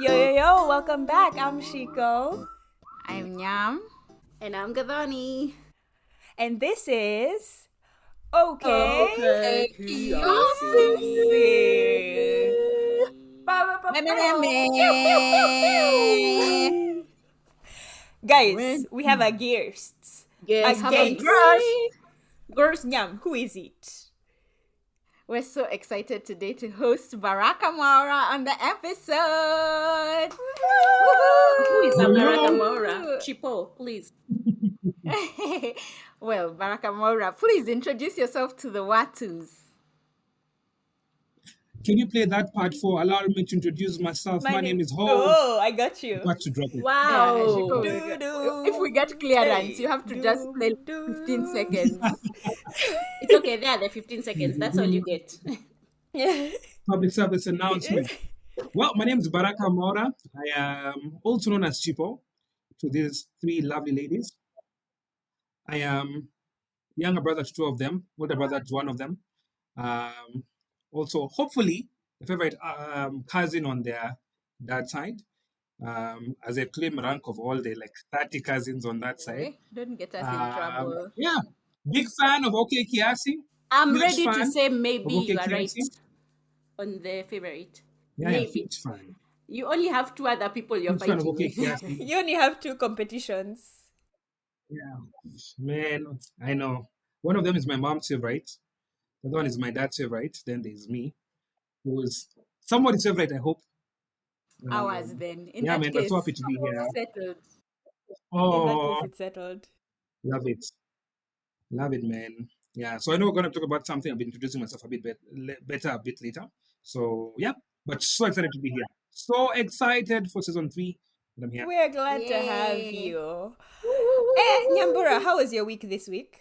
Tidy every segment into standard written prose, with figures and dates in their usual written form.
Yo, welcome back. I'm Shiko. I'm Nyam. And I'm Gavani. And this is Okay. Okay, Kiasi. Guys, we have a guest. A Yes, have a guest. girls. Nyam, who is it? We're so excited today to host Baraka Mwaura on the episode. Who is Baraka Woohoo! Mwaura? Chipo, please. Well, Baraka Mwaura, please introduce yourself to the Watus. Can you play that part for allow me to introduce myself? My name is Ho. Oh, I got you. Got to drop it. Wow. If we get clearance, you have to just play 15 seconds. It's okay, there are the 15 seconds. That's all you get. Public service announcement. Well, my name is Baraka Mwaura. I am also known as Chipo to these three lovely ladies. I am younger brother to two of them, older brother to one of them. Also, hopefully, the favorite cousin on their dad side. As a claim rank of all the 30 cousins on that side. Okay, don't get us in trouble. Yeah, big fan of OK Kiasi. I'm Huge ready to fan say maybe of OK you are right Kiasi. on the favorite. Yeah, Maybe. huge fan. You only have two other people you're Huge fan of fighting OK with. Kiasi. You only have two competitions. Yeah, man, I know. One of them is my mom's favorite. The other one is my dad's favorite. Then there's me, who is somebody's favorite, I hope. Ours then. In Yeah, that man, case, but so happy to be here. settled. In that Oh, case, it's settled. love it. Love it, man. Yeah, so I know we're going to talk about something. I'll be introducing myself a bit better a bit later. So, yeah, but so excited to be here. So excited for season 3 that I'm here. We're glad to have Yay. you. Nyambura, how was your week this week?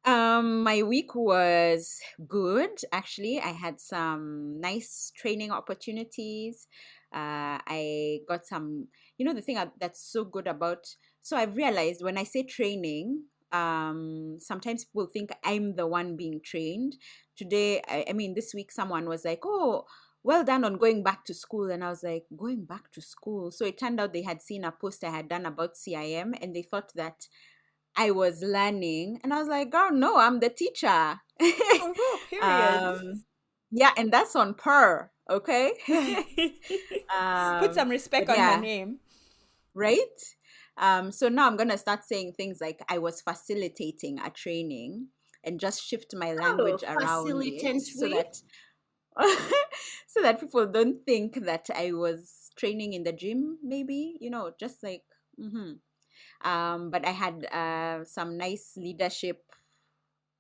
My week was good. Actually, I had some nice training opportunities. I got some, the thing that's so good about, so I've realized when I say training, sometimes people think I'm the one being trained. Today, I mean, this week, someone was like, oh, well done on going back to school. And I was like, going back to school. So it turned out they had seen a post I had done about CIM and they thought that I was learning, and I was like, girl, no, I'm the teacher. Period. Yeah, and that's on per, okay? Put some respect on her name. Right? So now I'm going to start saying things like I was facilitating a training and just shift my language around it so that people don't think that I was training in the gym, maybe, just like, but I had some nice leadership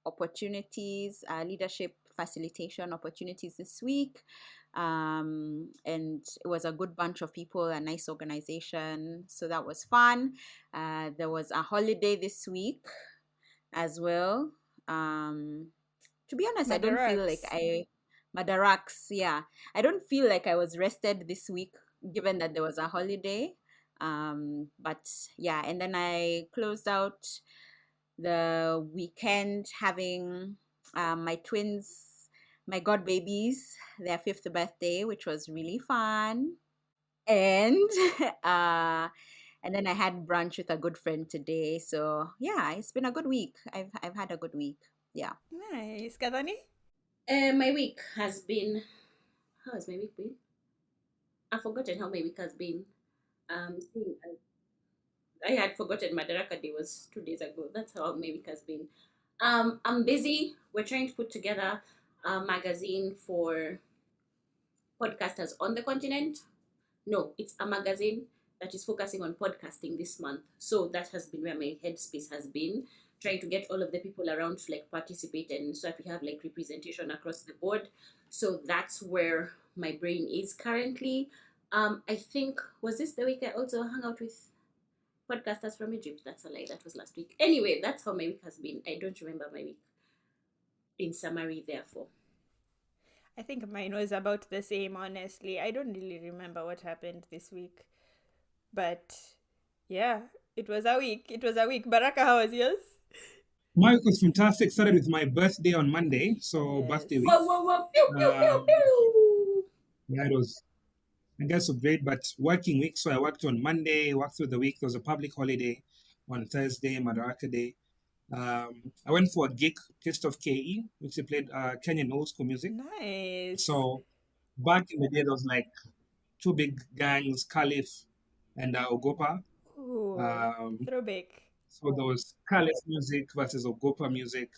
opportunities, leadership facilitation opportunities this week. And it was a good bunch of people, a nice organization. So that was fun. There was a holiday this week as well. To be honest, I don't feel like Madarax, yeah. I don't feel like I was rested this week, given that there was a holiday. But yeah, and then I closed out the weekend having my twins, my god babies, their 5th birthday, which was really fun. And and then I had brunch with a good friend today. So yeah, it's been a good week. I've had a good week. Yeah. Nice. Kadani? My week has been. How has my week been? I've forgotten how my week has been. I had forgotten Madaraka Day was 2 days ago. That's how my week has been. I'm busy. We're trying to put together a magazine for podcasters on the continent. No, it's a magazine that is focusing on podcasting this month. So that has been where my headspace has been, trying to get all of the people around to participate, and so that we have representation across the board. So that's where my brain is currently. I think, was this the week I also hung out with podcasters from Egypt? That's a lie. That was last week. Anyway, that's how my week has been. I don't remember my week. In summary, therefore. I think mine was about the same, honestly. I don't really remember what happened this week. But yeah, it was a week. Baraka, how was yours? My week was fantastic. Started with my birthday on Monday. So birthday week. Whoa, whoa, whoa. Pew, pew, pew, pew. Yeah, it I guess so great, but working week. So I worked on Monday, worked through the week. There was a public holiday on Thursday, Madaraka Day. I went for a gig, Taste of KE, which they played Kenyan old school music. Nice. So back in the day, there was like two big gangs, Caliph and Ogopa. Ooh, Um, throwback. so there was Caliph music versus Ogopa music.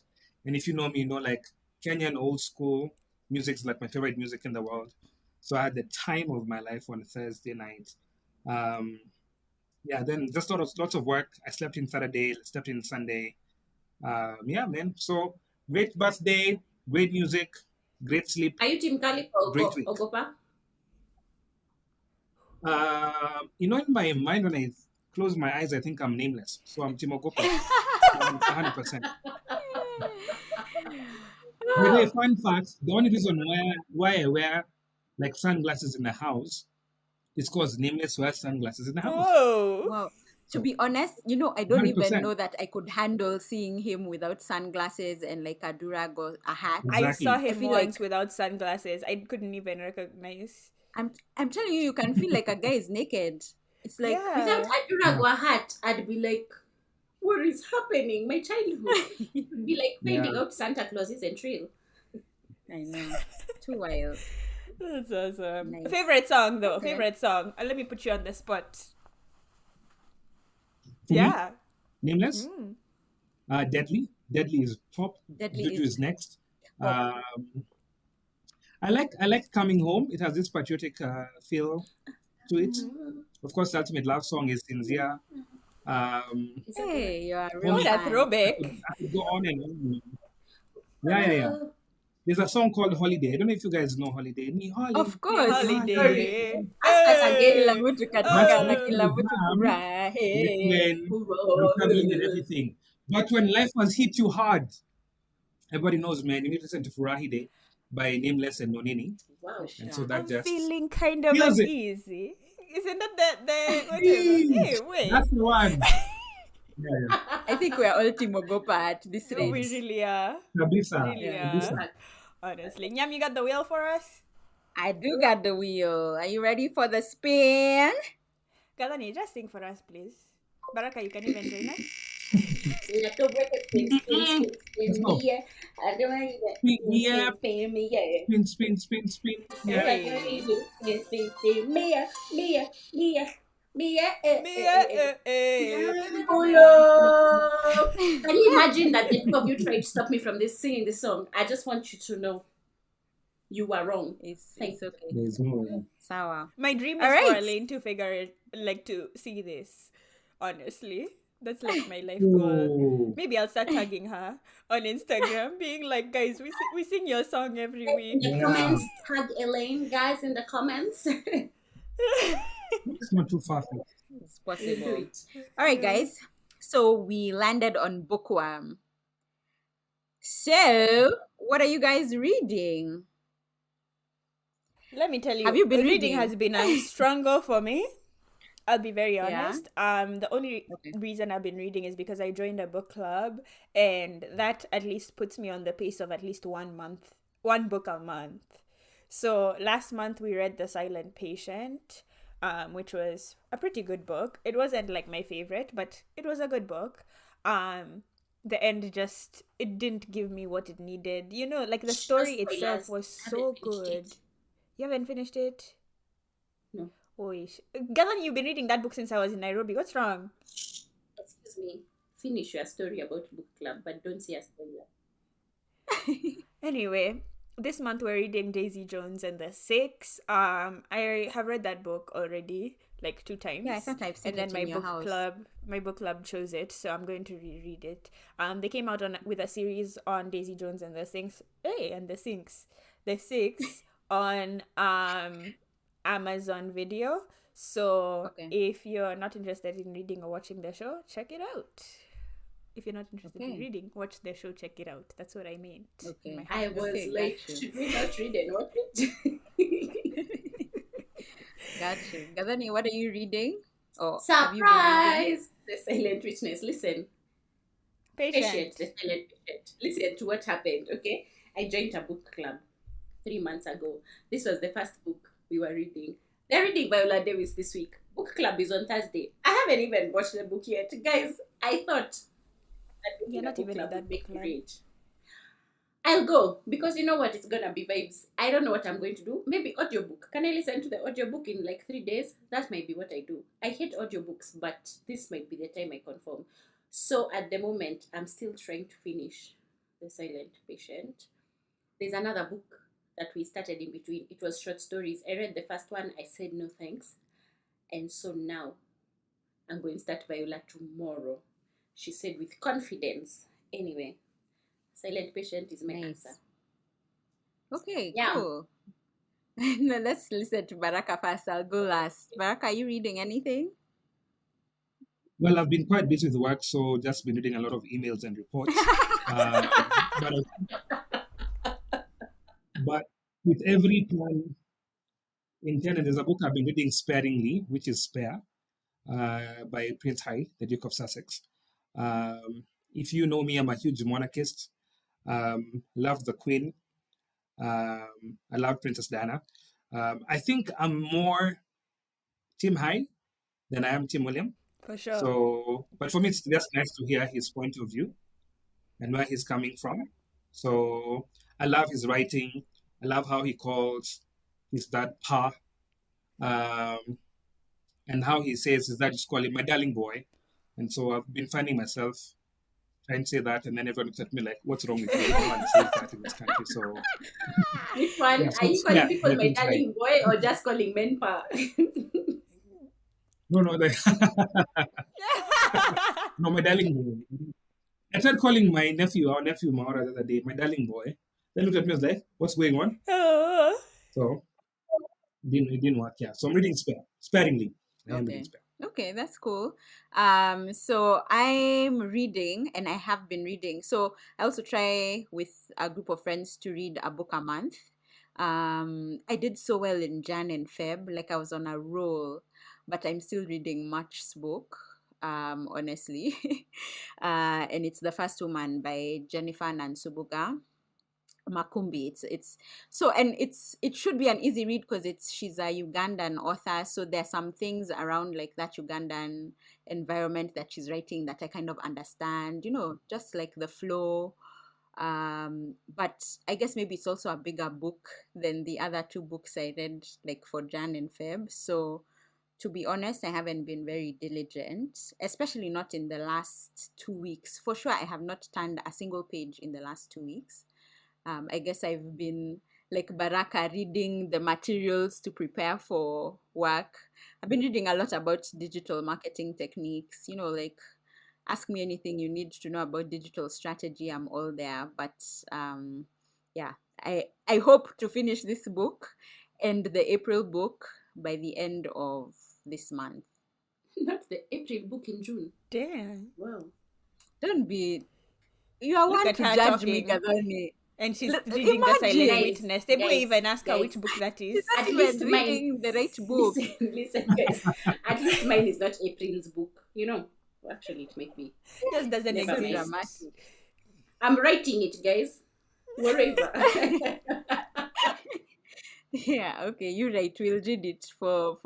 And if you know me, you know like Kenyan old school music is like my favorite music in the world. So I had the time of my life on Thursday night. Um, yeah, then just lots of work. I slept in Saturday, slept in Sunday. Yeah, man. So great birthday, great music, great sleep, Are you Team Caliph or great week. Ogopa? In my mind, when I close my eyes, I think I'm nameless. So I'm Timo Gopa, 100%. By the way, fun fact, the only reason why I wear like sunglasses in the house is because nameless wears sunglasses in the house. Whoa. Wow. To be honest, I don't even know that I could handle seeing him without sunglasses and like a durag or a hat. I saw Exactly. him feel once like- without sunglasses. I couldn't even recognize. I'm telling you, you can feel like a guy is naked. It's like Yeah. Without a durag or a hat, I'd be like, what is happening? My childhood would be like finding Yeah. out Santa Claus isn't real. I know, too wild. That's awesome. Nice. Favorite song though. Okay. Favorite song. Let me put you on the spot. For me, Yeah. nameless, Mm. Deadly. Deadly is top. Deadly Juju is is next. top. I like Coming Home. It has this patriotic feel to it. Of course, the ultimate love song is Sincere. Is that Hey, you're a real Oh, that fan. throwback. I could go on and on. Yeah. There's a song called Holiday. I don't know if you guys know Holiday. Ni holiday. Of course. Holiday. Ask that again. Kila Hey. mtu That's katika na like kila the mtu jam, furahi. when you're traveling and everything. But when life has hit you hard, everybody knows, man, you need to listen to Furahi Day by Nameless and Nonini. Wow. And so Sure. that I'm just feeling kind of feels it. uneasy. Isn't that the whatever? Hey, wait. That's the one. Yeah. I think we're all Team Ogopa at this Oh, we rate. really are. Kabisa. Really Yeah. are. Honestly. Nyam, you got the wheel for us? I do got the wheel. Are you ready for the spin? Galani, just sing for us, please. Baraka, you can even join us. Like a record spin Let's go. me, yeah. I don't want you Spin me to up. spin me, yeah. Spin. Yeah. Hey. Spin me, yeah, me, yeah, me, yeah, me, yeah, Can you imagine that the two of you tried to stop me from singing this song? I just want you to know you were wrong. It's Thank okay. There's no. Sawa. My dream is All for right. Elaine to figure it, like to see this. Honestly. That's like my life goal. Oh. Maybe I'll start tagging her on Instagram, being like, guys, we sing your song every In week. the Yeah. comments, tag Elaine, guys, in the comments. It's not too far. It's possible. All right, guys. So we landed on Bookworm. So, what are you guys reading? Let me tell you, Have you been reading reading? has been a struggle for me. I'll be very Yeah? honest. The only Okay. reason I've been reading is because I joined a book club, and that at least puts me on the pace of at least one book a month. So last month we read The Silent Patient, which was a pretty good book. It wasn't like my favorite, but it was a good book. The end it didn't give me what it needed. Like the story Just itself spoilers. was I so haven't finished good. it. You haven't finished it? No. Oish. Galan, you've been reading that book since I was in Nairobi. What's wrong? Excuse me. Finish your story about book club, but don't say a spoiler. Anyway, this month we're reading Daisy Jones and the Six. I have read that book already, like 2 times. Yeah, I thought I've seen And then it in your house. my book club chose it, so I'm going to reread it. They came out with a series on Daisy Jones and the Six. The Six on Amazon Video. So Okay. if you're not interested in reading or watching the show, check it out. If you're not interested in Okay. reading, watch the show, check it out. That's what I meant. in Okay. my I heart. was Okay, like, got you. should we not read and watch it? Gotcha. Gadani, what are you reading? Or have you been reading? Surprise! The silent witness. Listen, Patient. patient, the silent patient. Listen to what happened, okay? I joined a book club 3 months ago. This was the first book we were reading. They're reading Viola Davis this week. Book club is on Thursday. I haven't even watched the book yet. Guys, I thought that being You're in a not book even in club that would book make me club. rage. I'll go because you know what? It's gonna be vibes. I don't know what I'm going to do. Maybe audiobook. Can I listen to the audiobook in like 3 days? That might be what I do. I hate audiobooks, but this might be the time I confirm. So at the moment, I'm still trying to finish The Silent Patient. There's another book that we started in between. It was short stories. I read the first one. I said no thanks. And so now I'm going to start Viola tomorrow. She said with confidence. Anyway, Silent Patient is my answer. Nice. Okay, Yeah. cool. No, let's listen to Baraka first. I'll go last. Baraka, are you reading anything? Well, I've been quite busy with work, so just been reading a lot of emails and reports. Um, but but with every plan in Canada, there's a book I've been reading sparingly, which is Spare, by Prince Hai, the Duke of Sussex. Um, if you know me, I'm a huge monarchist. Love the Queen. I love Princess Diana. I think I'm more Team Hai than I am Team William. For sure. So, but for me, it's just nice to hear his point of view and where he's coming from. So, I love his writing. I love how he calls his dad Pa, um, and how he says his dad just call him my darling boy. And so I've been finding myself trying to say that, and then everyone looks at me like, "What's wrong with you? No one says that in this country." So, Which one? yeah, Are so you calling Spare people by my Prince Hai. darling boy or just calling men pa? No, no, no, my darling boy. I tried calling my nephew, our nephew Maura, the other day, my darling boy. They looked at me and was like, "What's going on?" Oh. So it didn't work. Yeah. So I'm reading sparingly. I am reading Okay. spare. Okay, that's cool. So I'm reading and I have been reading. So I also try with a group of friends to read a book a month. I did so well in Jan and Feb, like I was on a roll, but I'm still reading March's book, honestly. And it's The First Woman by Jennifer Nansubuga Makumbi. It's so, and it should be an easy read because it's she's a Ugandan author, so there's some things around like that Ugandan environment that she's writing that I kind of understand, just like the flow. But I guess maybe it's also a bigger book than the other two books I read like for Jan and Feb. So to be honest, I haven't been very diligent, especially not in the last 2 weeks. For sure, I have not turned a single page in the last 2 weeks. I guess I've been like Baraka reading the materials to prepare for work. I've been reading a lot about digital marketing techniques, like ask me anything you need to know about digital strategy. I'm all there. But yeah, I hope to finish this book and the April book by the end of this month. Not the April book in June. Damn. Wow. Don't be, you are Look one at to her judge me, talking. Gazoni. And she's reading The Silent Imagine. Guys, Witness. They won't guys, even ask her which guys. book that She's is. At not least even mine. reading the right book. Listen, listen, guys. At least mine is not April's book. Actually, it might be. Just doesn't Never So mind. exist. dramatic. I'm writing it, guys. Wherever. Yeah, okay, you're right. We'll read it for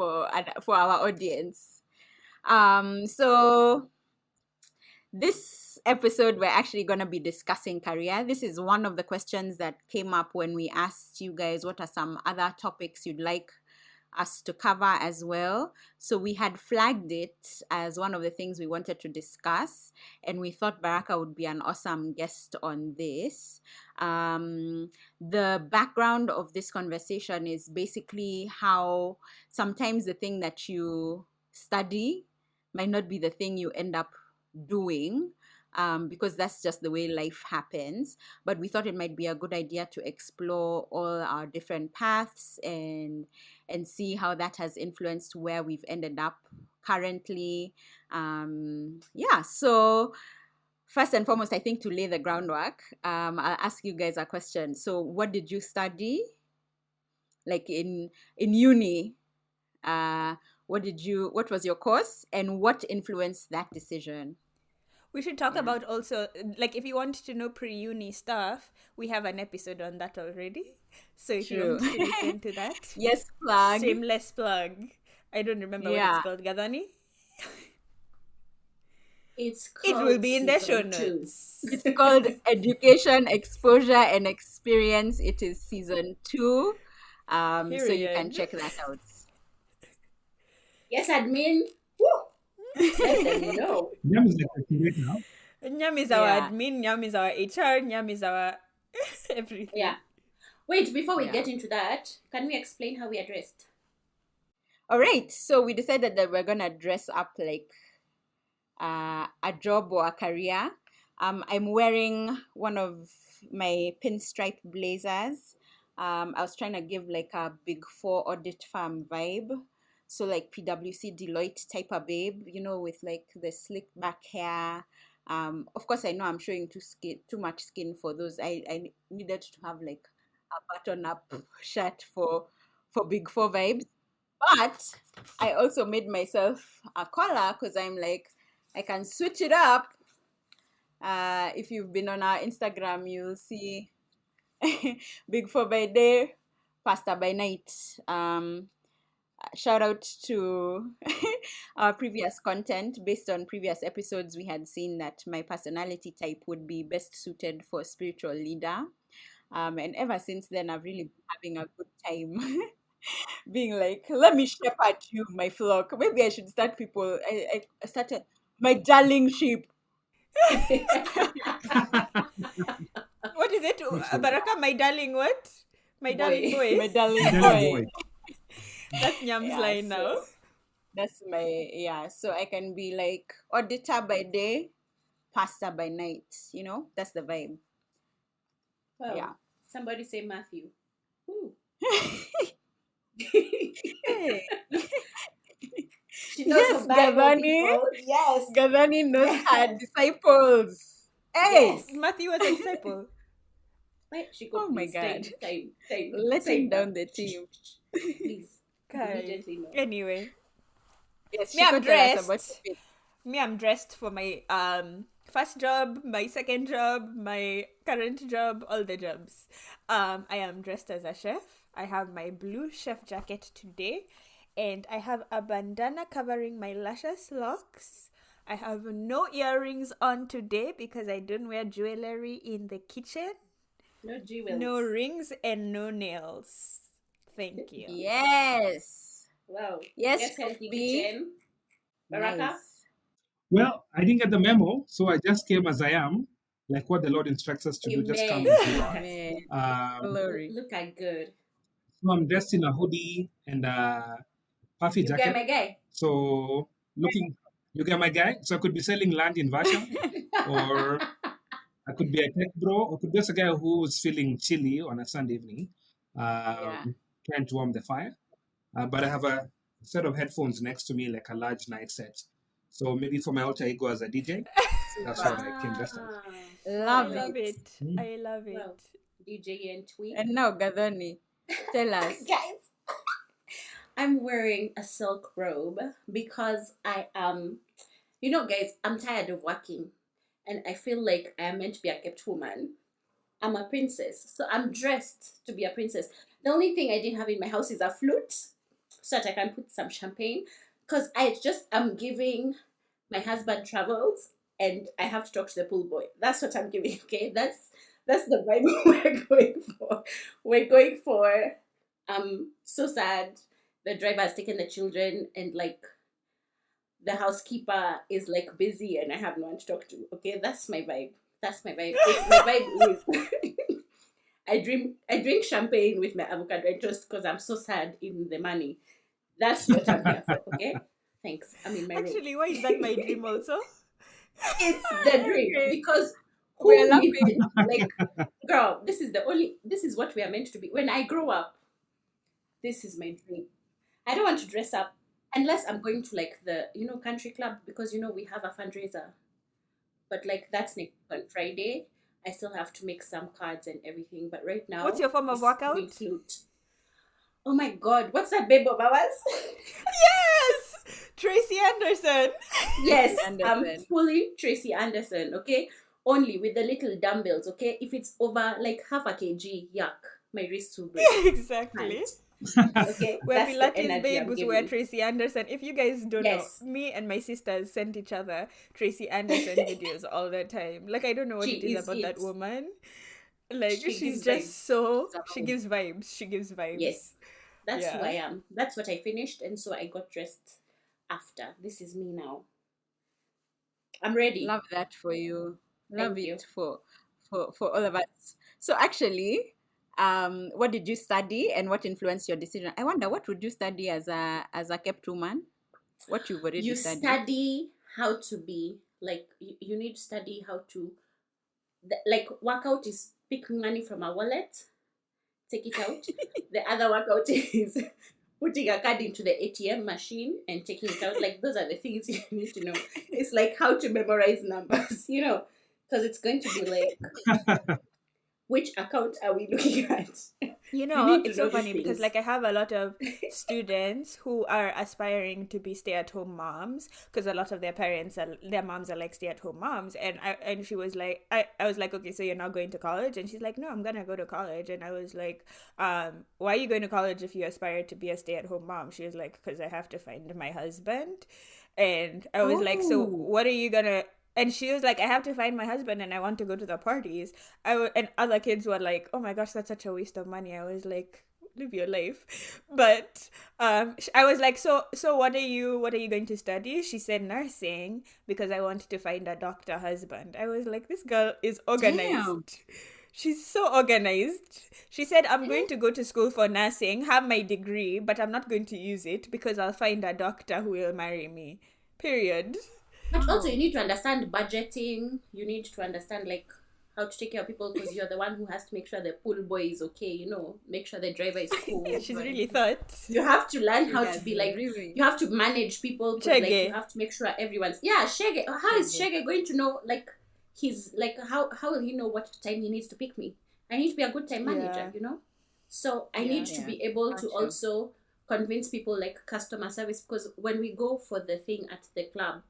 our audience. So this episode we're actually going to be discussing career. This is one of the questions that came up when we asked you guys what are some other topics you'd like us to cover as well. So we had flagged it as one of the things we wanted to discuss, and we thought Baraka would be an awesome guest on this. The background of this conversation is basically how sometimes the thing that you study might not be the thing you end up doing, because that's just the way life happens. But we thought it might be a good idea to explore all our different paths and see how that has influenced where we've ended up currently. Yeah, so first and foremost, I think to lay the groundwork, I'll ask you guys a question. So what did you study? Like in uni, what was your course and what influenced that decision? We should talk Yeah. about also, like, if you want to know pre-uni stuff, we have an episode on that already. So if you True. want to listen to that, Yes, plug. shameless plug. I don't remember what it's Yeah. called, Gadani. It's It will called be in the show season 2. notes. It's called Education, Exposure, and Experience. It is season 2. So you can Period. check that out. Yes, admin. Woo! Let them know. Nyam is like a curator. Nyam is our Yeah. admin, Nyam is our HR, Nyam is our everything. Yeah. Wait, before we Yeah. get into that, can we explain how we are dressed? All right. So we decided that we're gonna dress up like a job or a career. I'm wearing one of my pinstripe blazers. I was trying to give like a Big Four audit firm vibe. So like PwC Deloitte type of babe, with like the slick back hair. Of course, I know I'm showing too much skin for those. I needed to have like a button up shirt for Big Four vibes. But I also made myself a collar because I'm like, I can switch it up. If you've been on our Instagram, you'll see Big Four by day, Pasta by night. Shout out to our previous content. Based on previous episodes, we had seen that my personality type would be best suited for spiritual leader. And ever since then, I've really been having a good time being like, let me shepherd you, my flock. Maybe I should start people. I started my darling sheep. What is it? Baraka, my darling, what? My darling boy. My darling Darling boy. boy. That's Nyam's Yeah, line now. so that's so I can be like auditor by day, pastor by night. That's the vibe. Well, Yeah. somebody say Matthew. Woo. Hey. She knows Yes, her Bible, Gavani. people. Yes. Gavani knows her disciples. Hey, Yes. Matthew was a disciple. Wait, she got Oh my God. Time. letting Save down her. the team. Please. Kai. Immediately no. Anyway, Yes, Me, she I'm could tell us about dressed. it. I'm dressed for my first job, my second job, my current job, all the jobs. I am dressed as a chef. I have my blue chef jacket today, and I have a bandana covering my luscious locks. I have no earrings on today because I don't wear jewelry in the kitchen. No jewels. No rings and no nails. Thank you. Yes. Wow. Yes, Get healthy Kofi. kitchen. Baraka? Nice. Well, I didn't get the memo, so I just came as I am, like what the Lord instructs us to do. Just come Amen. as you are. Amen. Um, Glory. Look at good. so I'm dressed in a hoodie and a puffy You get jacket. my guy. So you get my guy. So I could be selling land in Vasha, or I could be a tech bro, or could be just a guy who's feeling chilly on a Sunday evening, Yeah. trying to warm the fire. But I have a set of headphones next to me, like a large night set. So maybe for my alter ego as a DJ, that's what I came dressed as. Love I love it. it. Mm. I love it. Wow. DJ and tweet. And now, Gadoni, tell us. Guys, I'm wearing a silk robe because I am, guys, I'm tired of working and I feel like I am meant to be a kept woman. I'm a princess, so I'm dressed to be a princess. The only thing I didn't have in my house is a flute so that I can put some champagne because I'm giving my husband travels and I have to talk to the pool boy. That's what I'm giving, okay? That's the vibe we're going for. We're going for so sad. The driver has taken the children and like the housekeeper is like busy and I have no one to talk to. Okay, that's my vibe. That's my vibe. My vibe is I drink champagne with my avocado and toast because I'm so sad in the money. That's what I'm here for. Okay, thanks. I'm in my room. Actually, why is that my dream also? It's the dream Okay. because We're who laughing. needs it? Like, girl, this is what we are meant to be. When I grow up, this is my dream. I don't want to dress up unless I'm going to like the country club because we have a fundraiser. But like that's next on Friday. I still have to make some cards and everything. But right now, What's your form of it's workout? doing flute. Oh my God, what's that babe of ours? Yes! Tracy Anderson. Yes, Tracy I'm Anderson. fully Tracy Anderson, okay? Only with the little dumbbells, okay? If it's over like half a kg, yuck, my wrists will break. Exactly. Can't. Okay, We're that's the Pilates energy I'm babes, we're giving. Tracy Anderson. If you guys don't know, Yes, me and my sisters send each other Tracy Anderson videos all the time. Like, I don't know what she it is is about it. that woman. Like, She she's gives just vibes. so, She's a she vibe. gives vibes. She gives vibes. Yes, that's who I Yeah. am. That's what I finished, and so I got dressed after. This is me now. I'm ready. Love that for you. Love Thank you. it for all of us. So actually, what did you study and what influenced your decision? I wonder what would you study as a kept woman? What you've already You studied. study how to be like you need to study how to like workout is pick money from a wallet, take it out. The other workout is putting a card into the ATM machine and taking it out. Like those are the things you need to know. It's like how to memorize numbers, because it's going to be like which account are we looking at? You You know, need to it's so know these funny because things. like I have a lot of students who are aspiring to be stay-at-home moms because a lot of their moms are like stay-at-home moms, and she was like I was like, okay, so you're not going to college? And she's like, no, I'm gonna go to college. And I was like, why are you going to college if you aspire to be a stay-at-home mom? She was like, because I have to find my husband. And I was like, so Oh, what are you gonna, and she was like, I have to find my husband and I want to go to the parties. And other kids were like, oh my gosh, that's such a waste of money. I was like, live your life. But I was like, so what are you going to study? She said nursing because I want to find a doctor husband. I was like, this girl is damn. organized. She's so organized. She said, I'm going to go to school for nursing, have my degree, but I'm not going to use it because I'll find a doctor who will marry me. Period. But also, you Wow. need to understand budgeting. You need to understand like how to take care of people because you're the one who has to make sure the pool boy is okay. Make sure the driver is cool. She's really thought. You have to learn You how to guys be are like. really You have to manage people because like you Chege. have to make sure everyone's Shege. How is shaggy. Shege going to know like he's like how will he know what time he needs to pick me? I need to be a good time Yeah. manager. So I Yeah. need to Yeah. be able to Gotcha. also convince people like customer service because when we go for the thing at the club,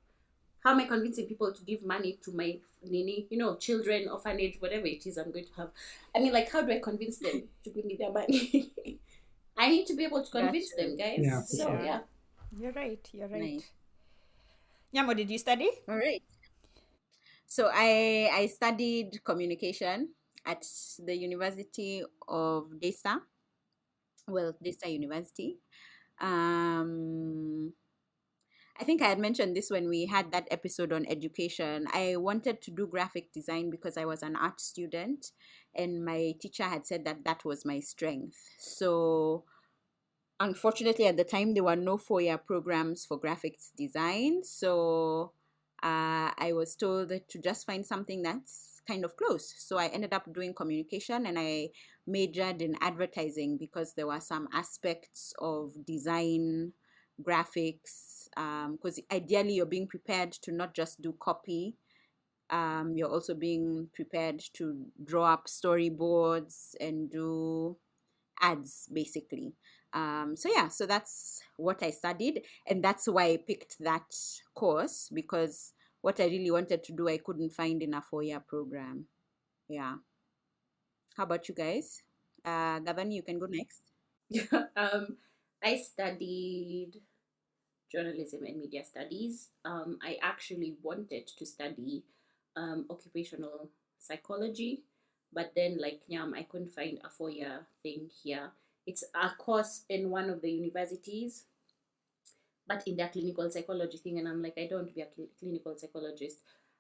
how am I convincing people to give money to my nini, children, orphanage, whatever it is I'm going to have? I mean, like, how do I convince them to give me their money? I need to be able to convince Gotcha. them, guys. Yeah, for So sure. Yeah. yeah. You're right. You're right. Nice. Nyamo, did you study? All right. So I studied communication at the University of Desta. Well, Desta University. Um, I think I had mentioned this when we had that episode on education. I wanted to do graphic design because I was an art student, and my teacher had said that that was my strength. So, unfortunately, at the time, there were no 4-year programs for graphics design. So, I was told to just find something that's kind of close. So, I ended up doing communication and I majored in advertising because there were some aspects of design, graphics, because ideally you're being prepared to not just do copy, you're also being prepared to draw up storyboards and do ads basically. So yeah, so that's what I studied, and that's why I picked that course because what I really wanted to do I couldn't find in a 4-year program. Yeah. How about you guys? Gavan, you can go next. I studied journalism and media studies. I actually wanted to study occupational psychology, but then, like, I couldn't find a 4-year thing here. It's a course in one of the universities, but in their clinical psychology thing. And I'm like, I don't want to be a clinical psychologist.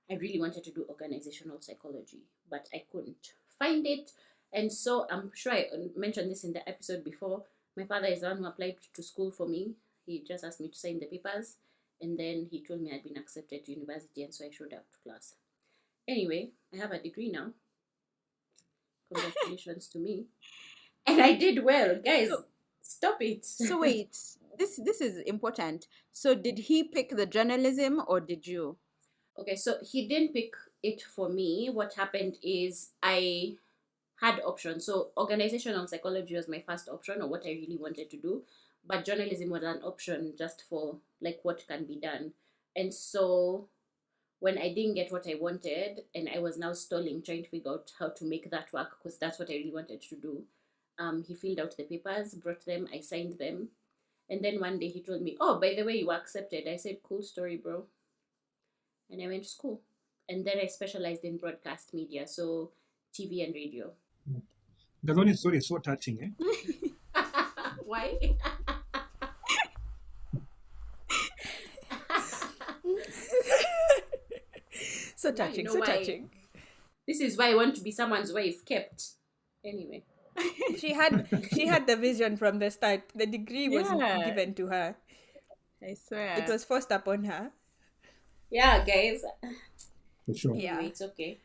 I really wanted to do organizational psychology, but I couldn't find it. And so I'm sure I mentioned this in the episode before. My father is the one who applied to school for me. He just asked me to sign the papers. And then he told me I'd been accepted to university. And so I showed up to class. Anyway, I have a degree now. Congratulations to me. And I did well. Guys, So stop it. so wait, this is important. So did he pick the journalism or did you? Okay, so he didn't pick it for me. What happened is I had options. So organizational psychology was my first option or what I really wanted to do. but journalism was an option just for like what can be done. And so when I didn't get what I wanted and I was now stalling, trying to figure out how to make that work because that's what I really wanted to do, he filled out the papers, brought them, I signed them. And then one day he told me, "Oh, by the way, you were accepted." I said, "Cool story, bro." And I went to school. And then I specialized in broadcast media, so TV and radio. The only story is so touching, eh? Why? So Now you touching, know so why. touching. This is why I want to be someone's wife, kept. Anyway. She had the vision from the start. The degree was Yeah. given to her. I swear. It was forced upon her. Yeah, guys. For sure. Yeah. Anyway, it's okay.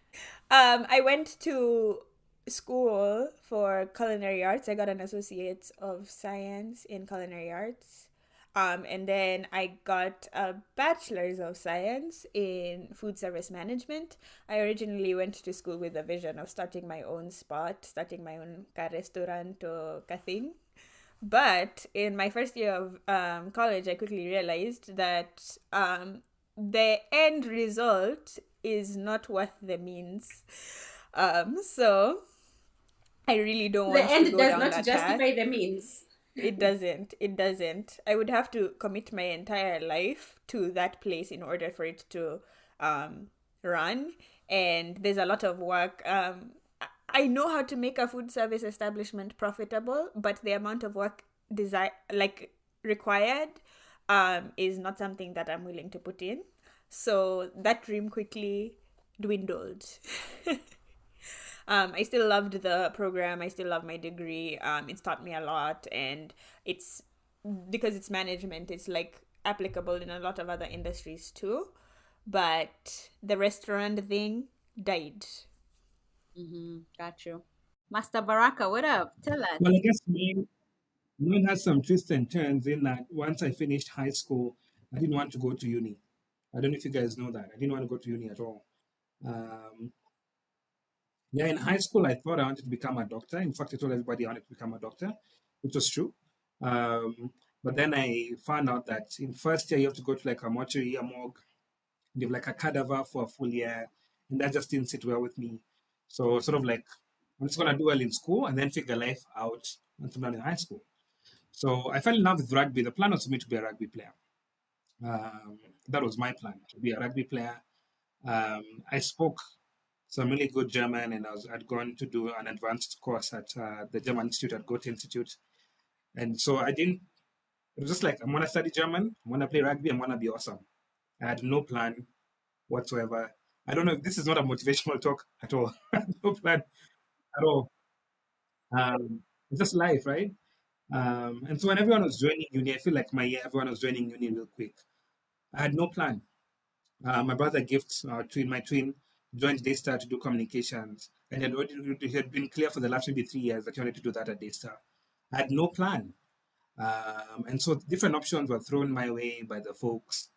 I went to school for culinary arts. I got an associate of science in culinary arts. And then I got a bachelor's of science in food service management. I originally went to school with a vision of starting my own spot, starting my own restaurant or thing. But in my first year of college, I quickly realized that the end result is not worth the means. So I really don't The want to end go does down not that justify path. the means. It doesn't. It doesn't. I would have to commit my entire life to that place in order for it to run. And there's a lot of work. I know how to make a food service establishment profitable, but the amount of work required is not something that I'm willing to put in. So that dream quickly dwindled. I still loved the program. I still love my degree. It's taught me a lot, and it's because it's management. It's like applicable in a lot of other industries too. But the restaurant thing died. Got you. Master Baraka, what up? Tell us. Well, I guess mine has some twists and turns in that once I finished high school, I didn't want to go to uni. I don't know if you guys know that. I didn't want to go to uni at all. Um, yeah, in high school, I thought I wanted to become a doctor. In fact, I told everybody I wanted to become a doctor, which was true. But then I found out that in first year, you have to go to like a mortuary, a morgue, give like a cadaver for a full year. And that just didn't sit well with me. So, sort of like, I'm just going to do well in school and then figure life out until I'm done in high school. So I fell in love with rugby. The plan was for me to be a rugby player. Um, that was my plan, to be a rugby player. I spoke some really good German, and I'd gone to do an advanced course at the German Institute at Goethe Institute. And so I didn't, it was just like, I'm going to study German, I'm going to play rugby, I'm going to be awesome. I had no plan whatsoever. I don't know if this is not a motivational talk at all. No plan at all. It's just life, right? And so when everyone was joining uni, I feel like my year, everyone was joining uni real quick. I had no plan. My brother Gift, my twin, joined Daystar to do communications, and it had been clear for the last maybe 3 years that he wanted to do that at Daystar. I had no plan, and so different options were thrown my way by the folks.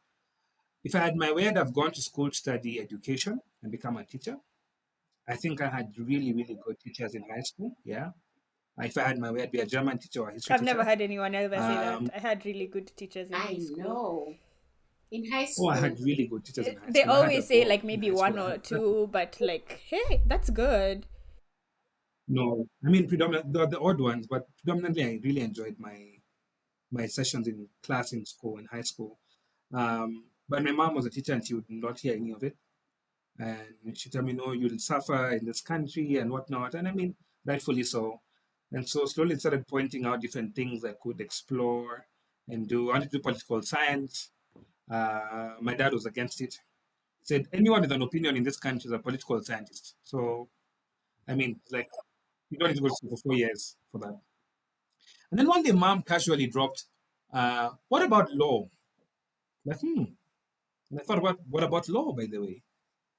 If I had my way, I'd have gone to school to study education and become a teacher. I think I had really, really good teachers in high school. Yeah. If I had my way, I'd be a German teacher or a history I've never teacher. had anyone ever say that. Um, I had really good teachers in high I school. know. In high oh, I school. had really good teachers in high They school. I had always a say ball like in maybe high school. one I or had two, but like, hey, that's good. no, I mean predominantly the odd ones, but predominantly I really enjoyed my sessions in class in school in high school. But my mom was a teacher and she would not hear any of it, and she told me, "No, you'll suffer in this country and whatnot." And I mean, rightfully so. And so slowly it started pointing out different things I could explore and do. I wanted to do political science. My dad was against it. He said anyone with an opinion in this country is a political scientist. So I mean, like you don't need to go to school for 4 years for that. And then one day, mom casually dropped, "What about law?" Like, And I thought about what about law, by the way?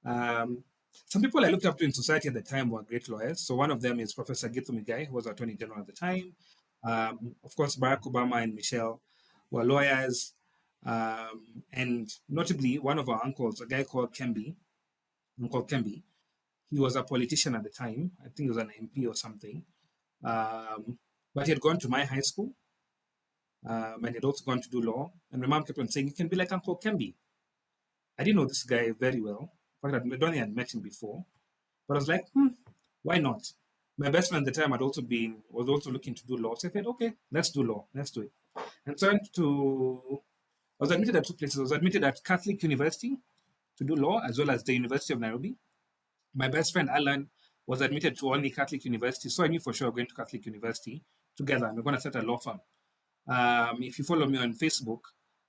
Um, some people I looked up to in society at the time were great lawyers. So one of them is Professor Githu Muigai, who was Attorney General at the time. Of course, Barack Obama and Michelle were lawyers. And notably, one of our uncles, a guy called Uncle Kemby, he was a politician at the time. I think he was an MP or something. But he had gone to my high school. and he'd also gone to do law. And my mom kept on saying, "You can be like Uncle Kemby." I didn't know this guy very well. In fact, I don't think I'd met him before. But I was like, why not? My best friend at the time was also looking to do law. So I said, okay, let's do law. Let's do it. And so I was admitted at two places. I was admitted at Catholic University to do law, as well as the University of Nairobi. My best friend Alan was admitted to only Catholic University, so I knew for sure going to Catholic University together. And we're going to start a law firm. If you follow me on Facebook,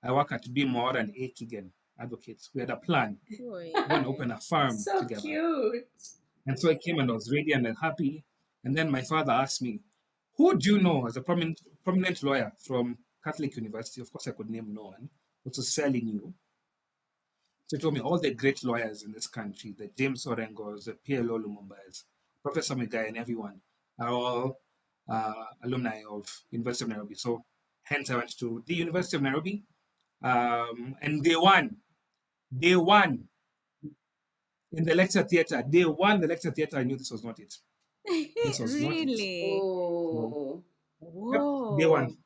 I work at B. Mwaura and A. Kigen Advocates. We had a plan. Boy. We're going to open a firm So together. cute. And so I came and I was ready and happy. And then my father asked me, "Who do you know as a prominent lawyer from Catholic University?" Of course, I could name no one, which was fairly new. So he told me all the great lawyers in this country, the James Orengos, the PLO Lumumbas, Professor Migai, and everyone are all alumni of University of Nairobi. So hence I went to the University of Nairobi, and day one in the lecture theater, day one the lecture theater. I knew this was not it. This was not it. Really? So, Oh, yep, day one.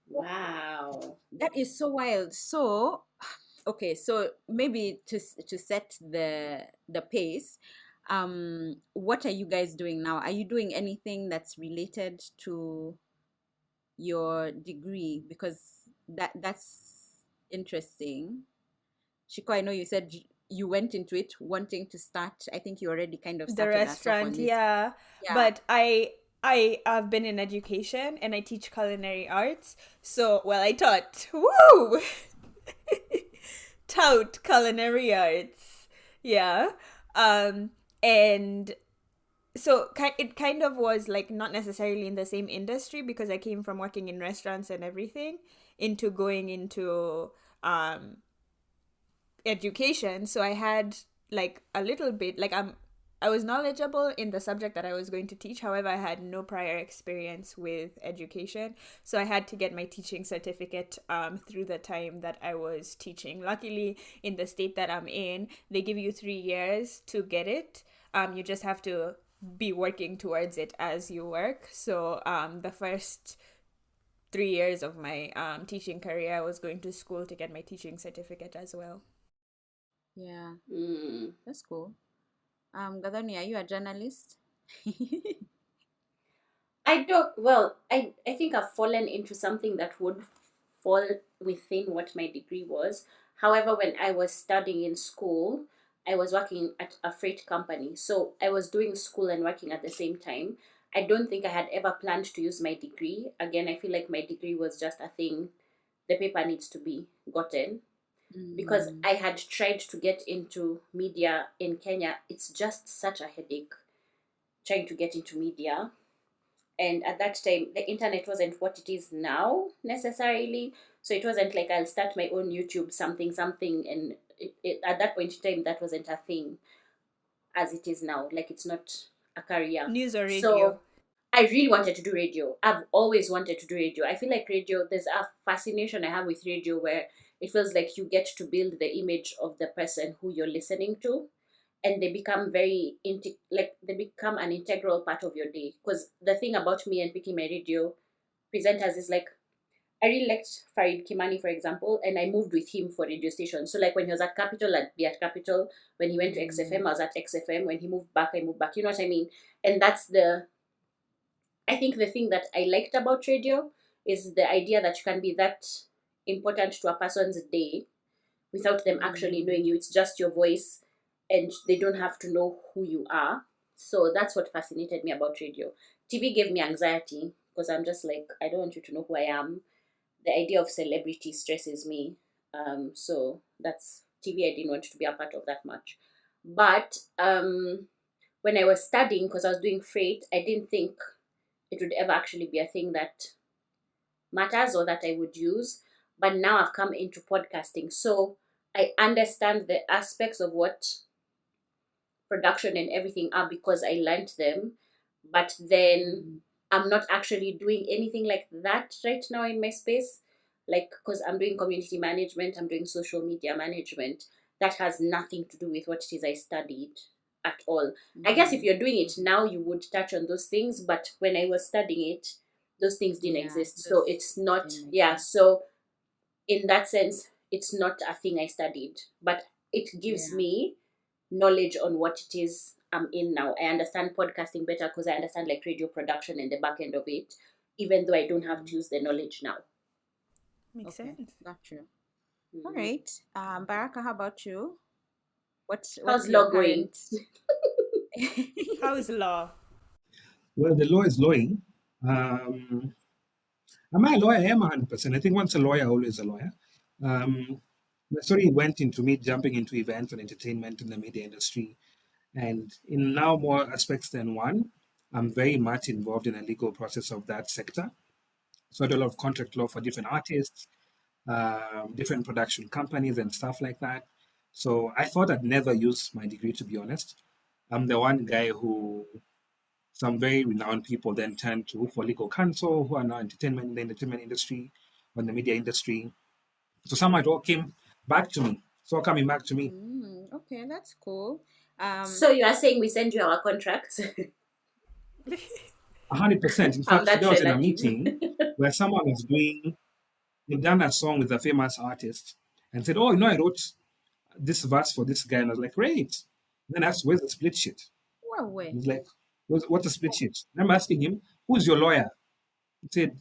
Whoa. wow. That is so wild. So, okay, so maybe to set the pace, what are you guys doing now? Are you doing anything that's related to your degree? Because that's interesting. Shiko, I know you said you went into it wanting to start. I think you already kind of The started us off on restaurant, this. yeah. Yeah. But I have been in education and I teach culinary arts. So, well, I taught. Woo! Tout culinary arts. Yeah. And so it kind of was like not necessarily in the same industry because I came from working in restaurants and everything into going into education. So I had like a little bit like I was knowledgeable in the subject that I was going to teach. However, I had no prior experience with education. So I had to get my teaching certificate through the time that I was teaching. Luckily, in the state that I'm in, they give you 3 years to get it. You just have to be working towards it as you work. So the first 3 years of my teaching career, I was going to school to get my teaching certificate as well. Yeah, Mm. that's cool. Gadoni, are you a journalist? I think I've fallen into something that would fall within what my degree was. However, when I was studying in school, I was working at a freight company. So I was doing school and working at the same time. I don't think I had ever planned to use my degree. Again, I feel like my degree was just a thing. The paper needs to be gotten. Because I had tried to get into media in Kenya. It's just such a headache trying to get into media. And at that time, the internet wasn't what it is now necessarily. So it wasn't like I'll start my own YouTube something, and at that point in time, that wasn't a thing as it is now. Like it's not a career. News or radio? So I really wanted to do radio. I've always wanted to do radio. I feel like radio, there's a fascination I have with radio where it feels like you get to build the image of the person who you're listening to, and they become they become an integral part of your day. Because the thing about me and picking my radio presenters is like I really liked Farid Kimani, for example, and I moved with him for radio station. So like when he was at Capital, I'd be at Capital. When he went to XFM, I was at XFM. When he moved back, I moved back. You know what I mean? And I think the thing that I liked about radio is the idea that you can be that important to a person's day without them actually knowing you. It's just your voice and they don't have to know who you are. So that's what fascinated me about radio. TV gave me anxiety because I'm just like, I don't want you to know who I am. The idea of celebrity stresses me. So that's TV. I didn't want to be a part of that much. But when I was studying, because I was doing freight, I didn't think it would ever actually be a thing that matters or that I would use. But now I've come into podcasting. So I understand the aspects of what production and everything are because I learned them. But then I'm not actually doing anything like that right now in my space. Like, because I'm doing community management, I'm doing social media management. That has nothing to do with what it is I studied at all. I guess if you're doing it now, you would touch on those things. But when I was studying it, those things didn't Yeah, exist. So those it's not, didn't yeah. exist. So in that sense, it's not a thing I studied, but it gives Yeah. me knowledge on what it is I'm in now. I understand podcasting better because I understand like radio production and the back end of it, even though I don't have Mm. to use the knowledge now. Makes Okay, sense. got you. All Mm. right. Baraka, how about you? What's How's your law going? current? How's law? Well, the law is lawing. Um, am I a lawyer? I am 100%. I think once a lawyer, always a lawyer. Um, the story went into me jumping into events and entertainment in the media industry. And in now more aspects than one, I'm very much involved in the legal process of that sector. So I do a lot of contract law for different artists, different production companies, and stuff like that. So I thought I'd never use my degree, to be honest. I'm the one guy who some very renowned people then turned to for legal counsel, who are now entertainment in the entertainment industry, or in the media industry. So somehow it all came back to me. It's all coming back to me. Okay, that's cool. Um, So you are saying we send you our contracts? 100%. In I'm fact, today that I was in a relative. meeting where someone was doing, they've done a song with a famous artist and said, "Oh, I wrote this verse for this guy." And I was like, "Great." Then I asked, "Where's the split sheet?" well, way. He's like, "What's a split sheet?" And I'm asking him, "Who's your lawyer?" He said,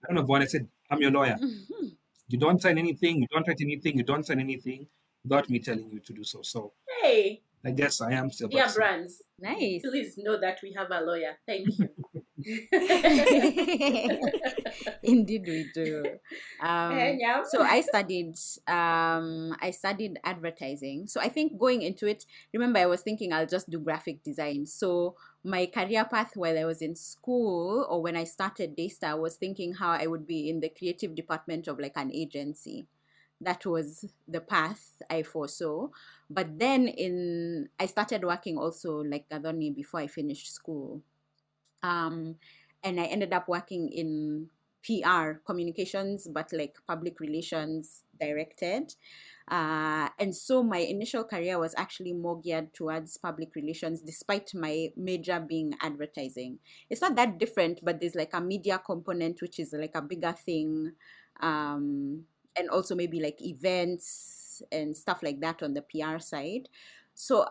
"I don't know one." I said, "I'm your lawyer. You don't sign anything, you don't write anything, you don't sign anything without me telling you to do so." So Hey, I guess I am still dear practicing. brands, Nice. please know that we have a lawyer. Thank you. Indeed, we do. Yeah. So I studied advertising. So I think going into it, remember I was thinking I'll just do graphic design. So my career path while I was in school or when I started Daystar, I was thinking how I would be in the creative department of like an agency. That was the path I foresaw. But then I started working also like Gadoni before I finished school. Um, and I ended up working in PR, communications, but like public relations directed. And so my initial career was actually more geared towards public relations, despite my major being advertising. It's not that different, but there's like a media component, which is like a bigger thing. And also maybe like events and stuff like that on the PR side. So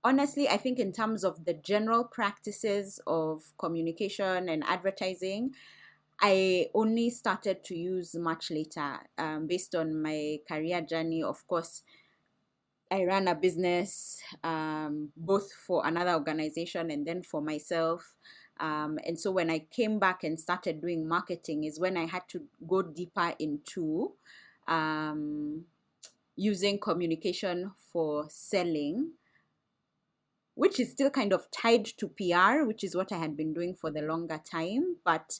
honestly, I think in terms of the general practices of communication and advertising, I only started to use much later, based on my career journey. Of course, I ran a business, both for another organization and then for myself. And so when I came back and started doing marketing, is when I had to go deeper into um, using communication for selling, which is still kind of tied to PR, which is what I had been doing for the longer time. But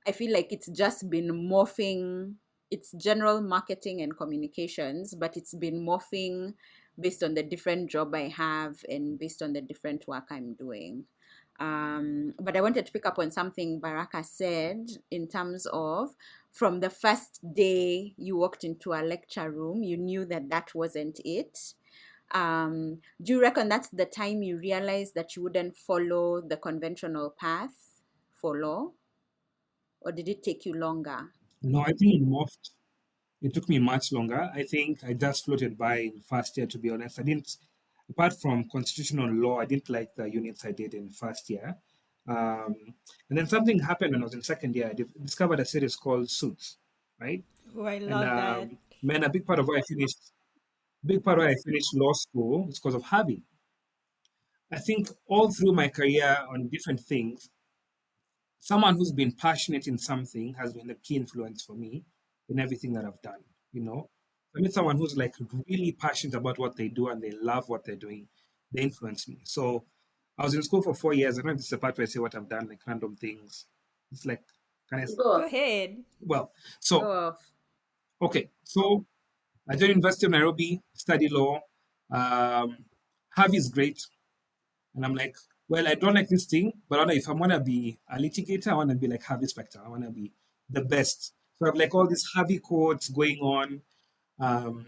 I feel like it's just been morphing. It's general marketing and communications, but it's been morphing based on the different job I have and based on the different work I'm doing. But I wanted to pick up on something Baraka said in terms of from the first day you walked into a lecture room, you knew that that wasn't it. Do you reckon that's the time you realized that you wouldn't follow the conventional path for law, or did it take you longer? No, I think it morphed. It took me much longer. I think I just floated by in first year, to be honest. I didn't, apart from constitutional law, I didn't like the units I did in first year. Um, and then something happened when I was in second year. I discovered a series called Suits, right? Oh, I And love that. man, a big part of why I finished law school is because of Harvey. I think all through my career on different things, someone who's been passionate in something has been a key influence for me in everything that I've done. You know, I mean, someone who's like really passionate about what they do and they love what they're doing, they influence me. So I was in school for 4 years. I don't know if this is the part where I say what I've done, like random things. It's like, kind of, Go Go off. ahead. well, Go so, off. okay. So I joined University of Nairobi, study law. Um, Harvey is great. And I'm like, well, I don't like this thing, but I don't know if I want to be a litigator, I want to be like Harvey Specter. I want to be the best. So I have like all these Harvey quotes going on. Um,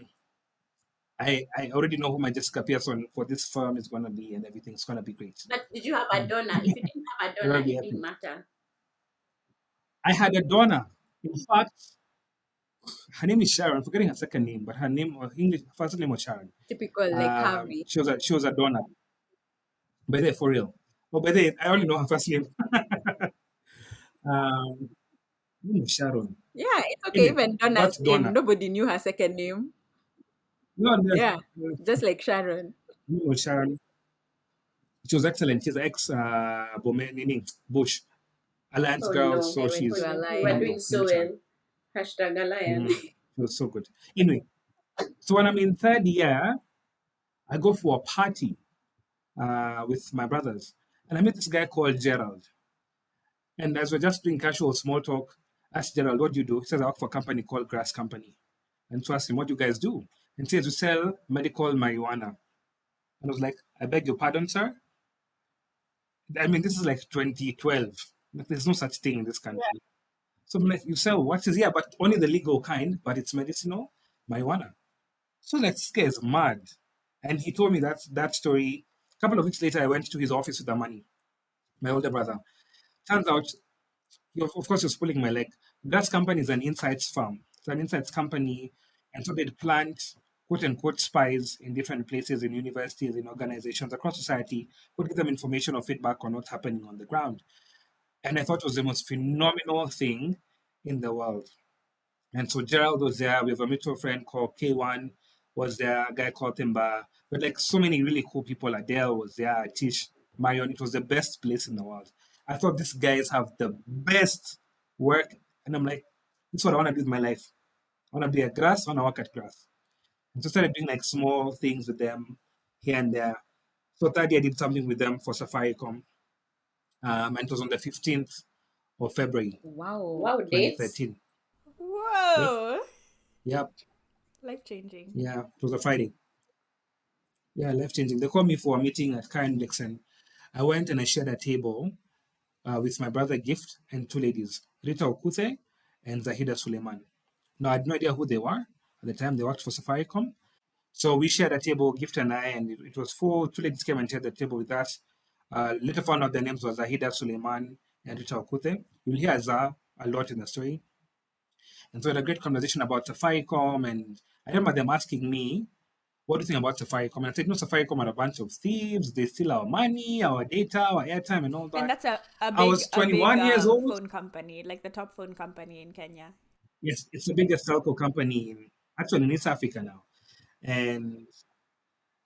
I already know who my Jessica Pearson for this firm is going to be, and everything's going to be great. But did you have a donor? If you didn't have a I'm going donor, to be it didn't happy. matter. I had a donor. In fact, her name is Sharon. I'm forgetting her second name, but her name or English first name was Sharon. Typical like Harvey. She was a donor. By the way, for real. Oh, by the way, I only know her first name. Um, name was Sharon. Yeah, it's okay. Anyway, Even Donna's that name, donor. nobody knew her second name. No, Yeah, her just like Sharon. name was Sharon. She was excellent. She's ex Bush Alliance Oh girl, no. so I went Oh to she's no. We were Alliance. doing phenomenal. so Name Sharon. well. Hashtag Galayan. She was so good. Anyway, so when I'm in third year, I go for a party with my brothers, and I met this guy called Gerald. And as we're just doing casual small talk, I asked Gerald, "What do you do?" He says, "I work for a company called Grass Company." And so I asked him, "What do you guys do?" And he says, "We sell medical marijuana." And I was like, "I beg your pardon, sir." I mean, this is like 2012. Like, there's no such thing in this country. So I'm like, "You sell what?" He says, "Yeah, but only the legal kind, but it's medicinal marijuana." So like, this guy is mad. And he told me that story. A couple of weeks later, I went to his office with the money, my older brother. Turns out, of course, he was pulling my leg. That company is an insights firm. It's an insights company. And so they'd plant quote unquote spies in different places, in universities, in organizations across society, would give them information or feedback on what's happening on the ground. And I thought it was the most phenomenal thing in the world. And so Gerald was there. We have a mutual friend called K1 was there, a guy called Timba. But like so many really cool people. Adele was there, Tish, Marion. It was the best place in the world. I thought these guys have the best work. And I'm like, this is what I want to do with my life. I want to be at grass, I want to work at grass. And so I started doing like small things with them here and there. So third year I did something with them for Safaricom. And it was on the 15th of February, Wow. Wow, dates. 2013. Yep. Whoa. Yep. Life changing. Yeah. It was a Friday. Yeah, life changing. They called me for a meeting at Karen Dixon. I went and I shared a table with my brother Gift and two ladies, Rita Okute and Zahida Suleiman. Now, I had no idea who they were. At the time, they worked for Safaricom. So we shared a table, Gift and I, and it was four. Two ladies came and shared the table with us. Later found out their names was Zahida Suleiman and Rita Okute. You'll hear Zah a lot in the story. And so we had a great conversation about Safaricom. And I remember them asking me, what do you think about Safaricom? And I said, no, Safaricom are a bunch of thieves. They steal our money, our data, our airtime, and all And that. that's a I big was 21 years old. phone company, like the top phone company in Kenya. Yes, it's the biggest telco company actually in East Africa now. And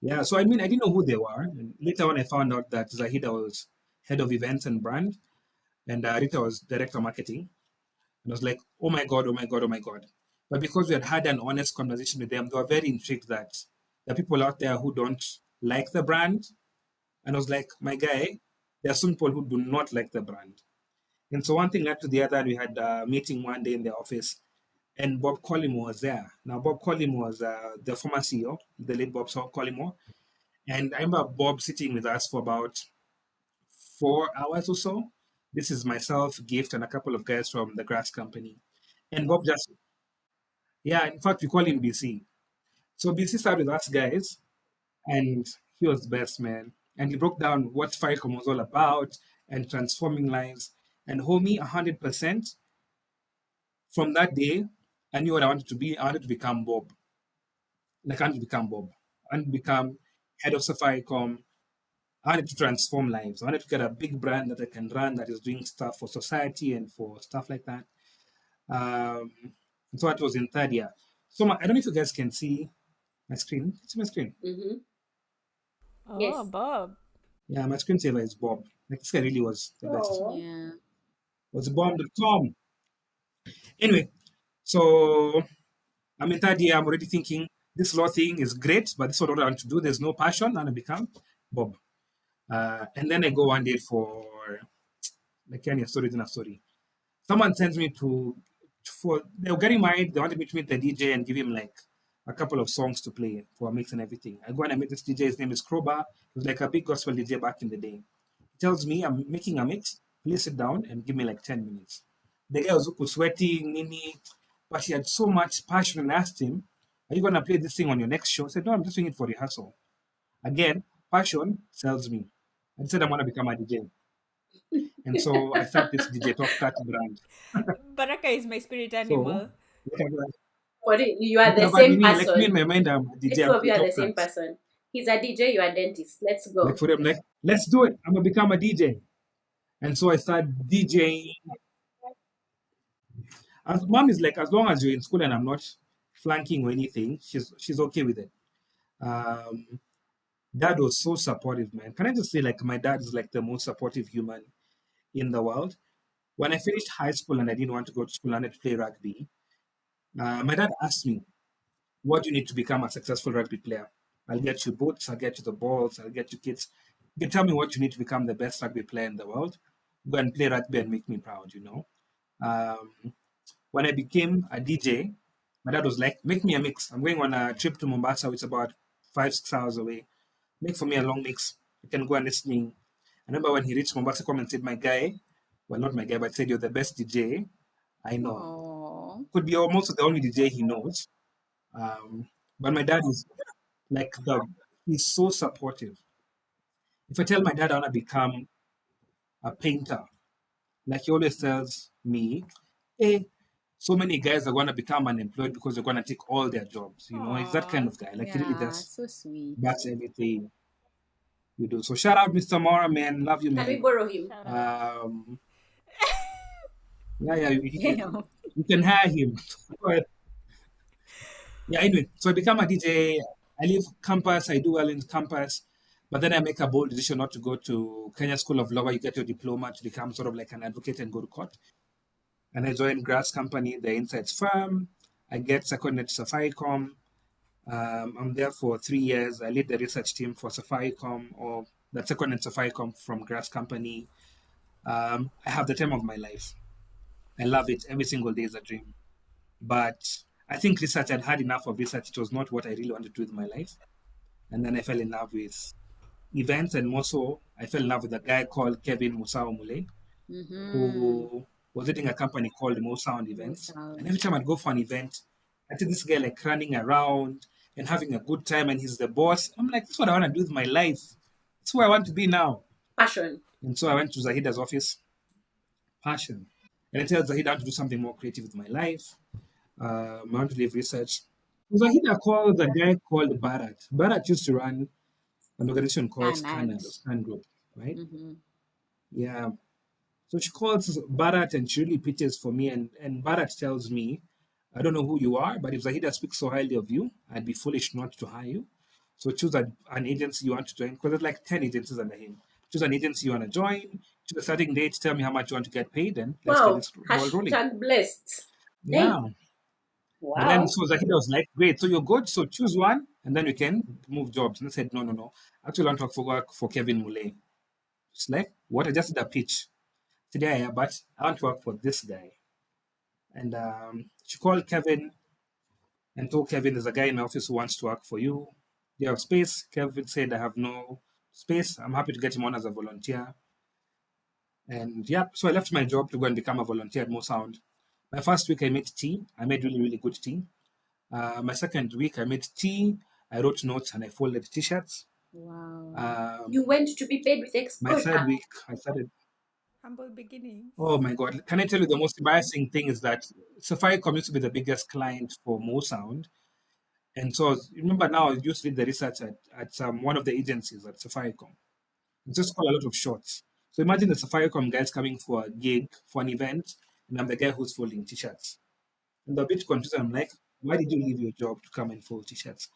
yeah, so I mean, I didn't know who they were. And later on, I found out that Zahida was head of events and brand, and Rita was director of marketing. And I was like, oh my God, oh my God, oh my God. But because we had had an honest conversation with them, they were very intrigued that there are people out there who don't like the brand. And I was like, my guy, there are some people who do not like the brand. And so one thing led to the other. We had a meeting one day in the office, and Bob Collymore was there. Now, Bob Collymore was the former CEO, the late Bob Collymore. And I remember Bob sitting with us for about 4 hours or so. This is myself, Gift, and a couple of guys from the Grass Company. And Bob just, yeah, in fact, we call him BC. So BC started with us guys, and he was the best, man. And he broke down what FICOM was all about and transforming lives. And homie, 100%. From that day, I knew what I wanted to be. I wanted to become Bob. Like, I wanted to become Bob. I wanted to become head of Safaricom. I wanted to transform lives. I wanted to get a big brand that I can run that is doing stuff for society and for stuff like that. Um, and so that was in third year. So I don't know if you guys can see my screen. It's my screen. Mm-hmm. Oh, Yes. Bob. Yeah, my screensaver is Bob. Like, this guy really was the best. Oh. Yeah. Was bomb.com. Anyway, so I'm in third year. I'm already thinking this law thing is great, but this is what I want to do. There's no passion, and I become Bob. And then I go one day for like any story in a story. Someone sends me to for they were getting married. They wanted me to meet the DJ and give him like a couple of songs to play for a mix and everything. I go and I meet this DJ. His name is Kroba. He was like a big gospel DJ back in the day. He tells me I'm making a mix. Please sit down and give me like 10 minutes. The guy was sweating, nini, but he had so much passion. And I asked him, "Are you gonna play this thing on your next show?" I said, "No, I'm just doing it for rehearsal." Again, passion sells me. I said, "I'm gonna become a DJ." And so I started this DJ Top Cut brand. Baraka is my spirit So animal. whatever, For it, you are the whatever same meaning, like me in person. my mind, I'm a The DJ, two I'm of you DJ are Top the same Cut. person. He's a DJ, you are a dentist. Let's Like go. for them, like, let's do it. I'm gonna become a DJ. And so I started DJing. And mom is like, as long as you're in school and I'm not flanking or anything, she's okay with it. Um, Dad was so supportive, man. Can I just say, like, my dad is like the most supportive human in the world. When I finished high school and I didn't want to go to school, I wanted to play rugby. My dad asked me, "What do you need to become a successful rugby player? I'll get you boots, I'll get you the balls, I'll get you kits. You can tell me what you need to become the best rugby player in the world. Go and play rugby and make me proud, you know." Um, when I became a DJ, my dad was like, "Make me a mix. I'm going on a trip to Mombasa, which is about 5, 6 hours away. Make for me a long mix. You can go and listening." I remember when he reached Mombasa, come and said, "My guy, well, not my guy, but said, you're the best DJ I know." Oh. Could be almost the only DJ he knows. But my dad is like he's so supportive. If I tell my dad I want to become a painter, like he always tells me, hey, so many guys are going to become unemployed because they're going to take all their jobs. You know, he's that kind Aww. of guy. Like he really Yeah, does. so sweet. That's everything we do. So shout out, Mr. Mora, man. Love you, Can we man. borrow him? Shout out. Um, yeah, yeah, Damn. you can hire him. But yeah, anyway, so I become a DJ. I leave campus. I do well in campus. But then I make a bold decision not to go to Kenya School of Law, where you get your diploma to become sort of like an advocate and go to court. And I joined Grass Company, the insights firm. I get seconded to Safaricom. I'm there for 3 years. I lead the research team for Safaricom, or the seconded Safaricom from Grass Company. I have the time of my life. I love it. Every single day is a dream. But I think research, I'd had enough of research. It was not what I really wanted to do with my life. And then I fell in love with events, and more so, I fell in love with a guy called Kevin Musao Mule, Mm-hmm. who was leading a company called Mo Sound No Events. And sound. every time I'd go for an event, I see this guy like running around and having a good time, and he's the boss. I'm like, that's what I want to do with my life. That's who I want to be now. Passion. And so I went to Zahida's office, passion. And I tell Zahida I want to do something more creative with my life. I want to leave research. Zahida called a guy called Bharat. Bharat used to run an organization called Canad. Scanad or Scan Group, right? Mm-hmm. Yeah. So she calls Bharat and she really pitches for me. And Bharat tells me, I don't know who you are, but if Zahida speaks so highly of you, I'd be foolish not to hire you. So choose an agency you want to join, because there's like 10 agencies under him. Choose an agency you want to join, choose a starting date, tell me how much you want to get paid, and let's get Wow. this ball rolling. Hashtag blessed. Hey. Yeah. And then Wow. so Zahida was like, great, so you're good, so choose one, and then we can move jobs. And I said, no, no, no. Actually, I want to work for Kevin Mule. It's like, what? I just did a pitch today, yeah, but I want to work for this guy. And she called Kevin and told Kevin, there's a guy in my office who wants to work for you. Do you have space? Kevin said, I have no space. I'm happy to get him on as a volunteer. And yeah, so I left my job to go and become a volunteer at Mo Sound. My first week, I made tea. I made really, really good tea. My second week, I made tea. I wrote notes and I folded t-shirts. Wow. You Um, went to be paid with my third exposure. week, I started. Humble beginnings. Oh my God! Can I tell you the most embarrassing thing is that Safaricom used to be the biggest client for Mo Sound, and so remember now I used to did the research at one of the agencies at Safaricom. Just call a lot of shots. So imagine the Safaricom guys coming for a gig for an event, and I'm the guy who's folding t-shirts. And they're a bit confused. I'm like, why did you leave your job to come and fold t-shirts?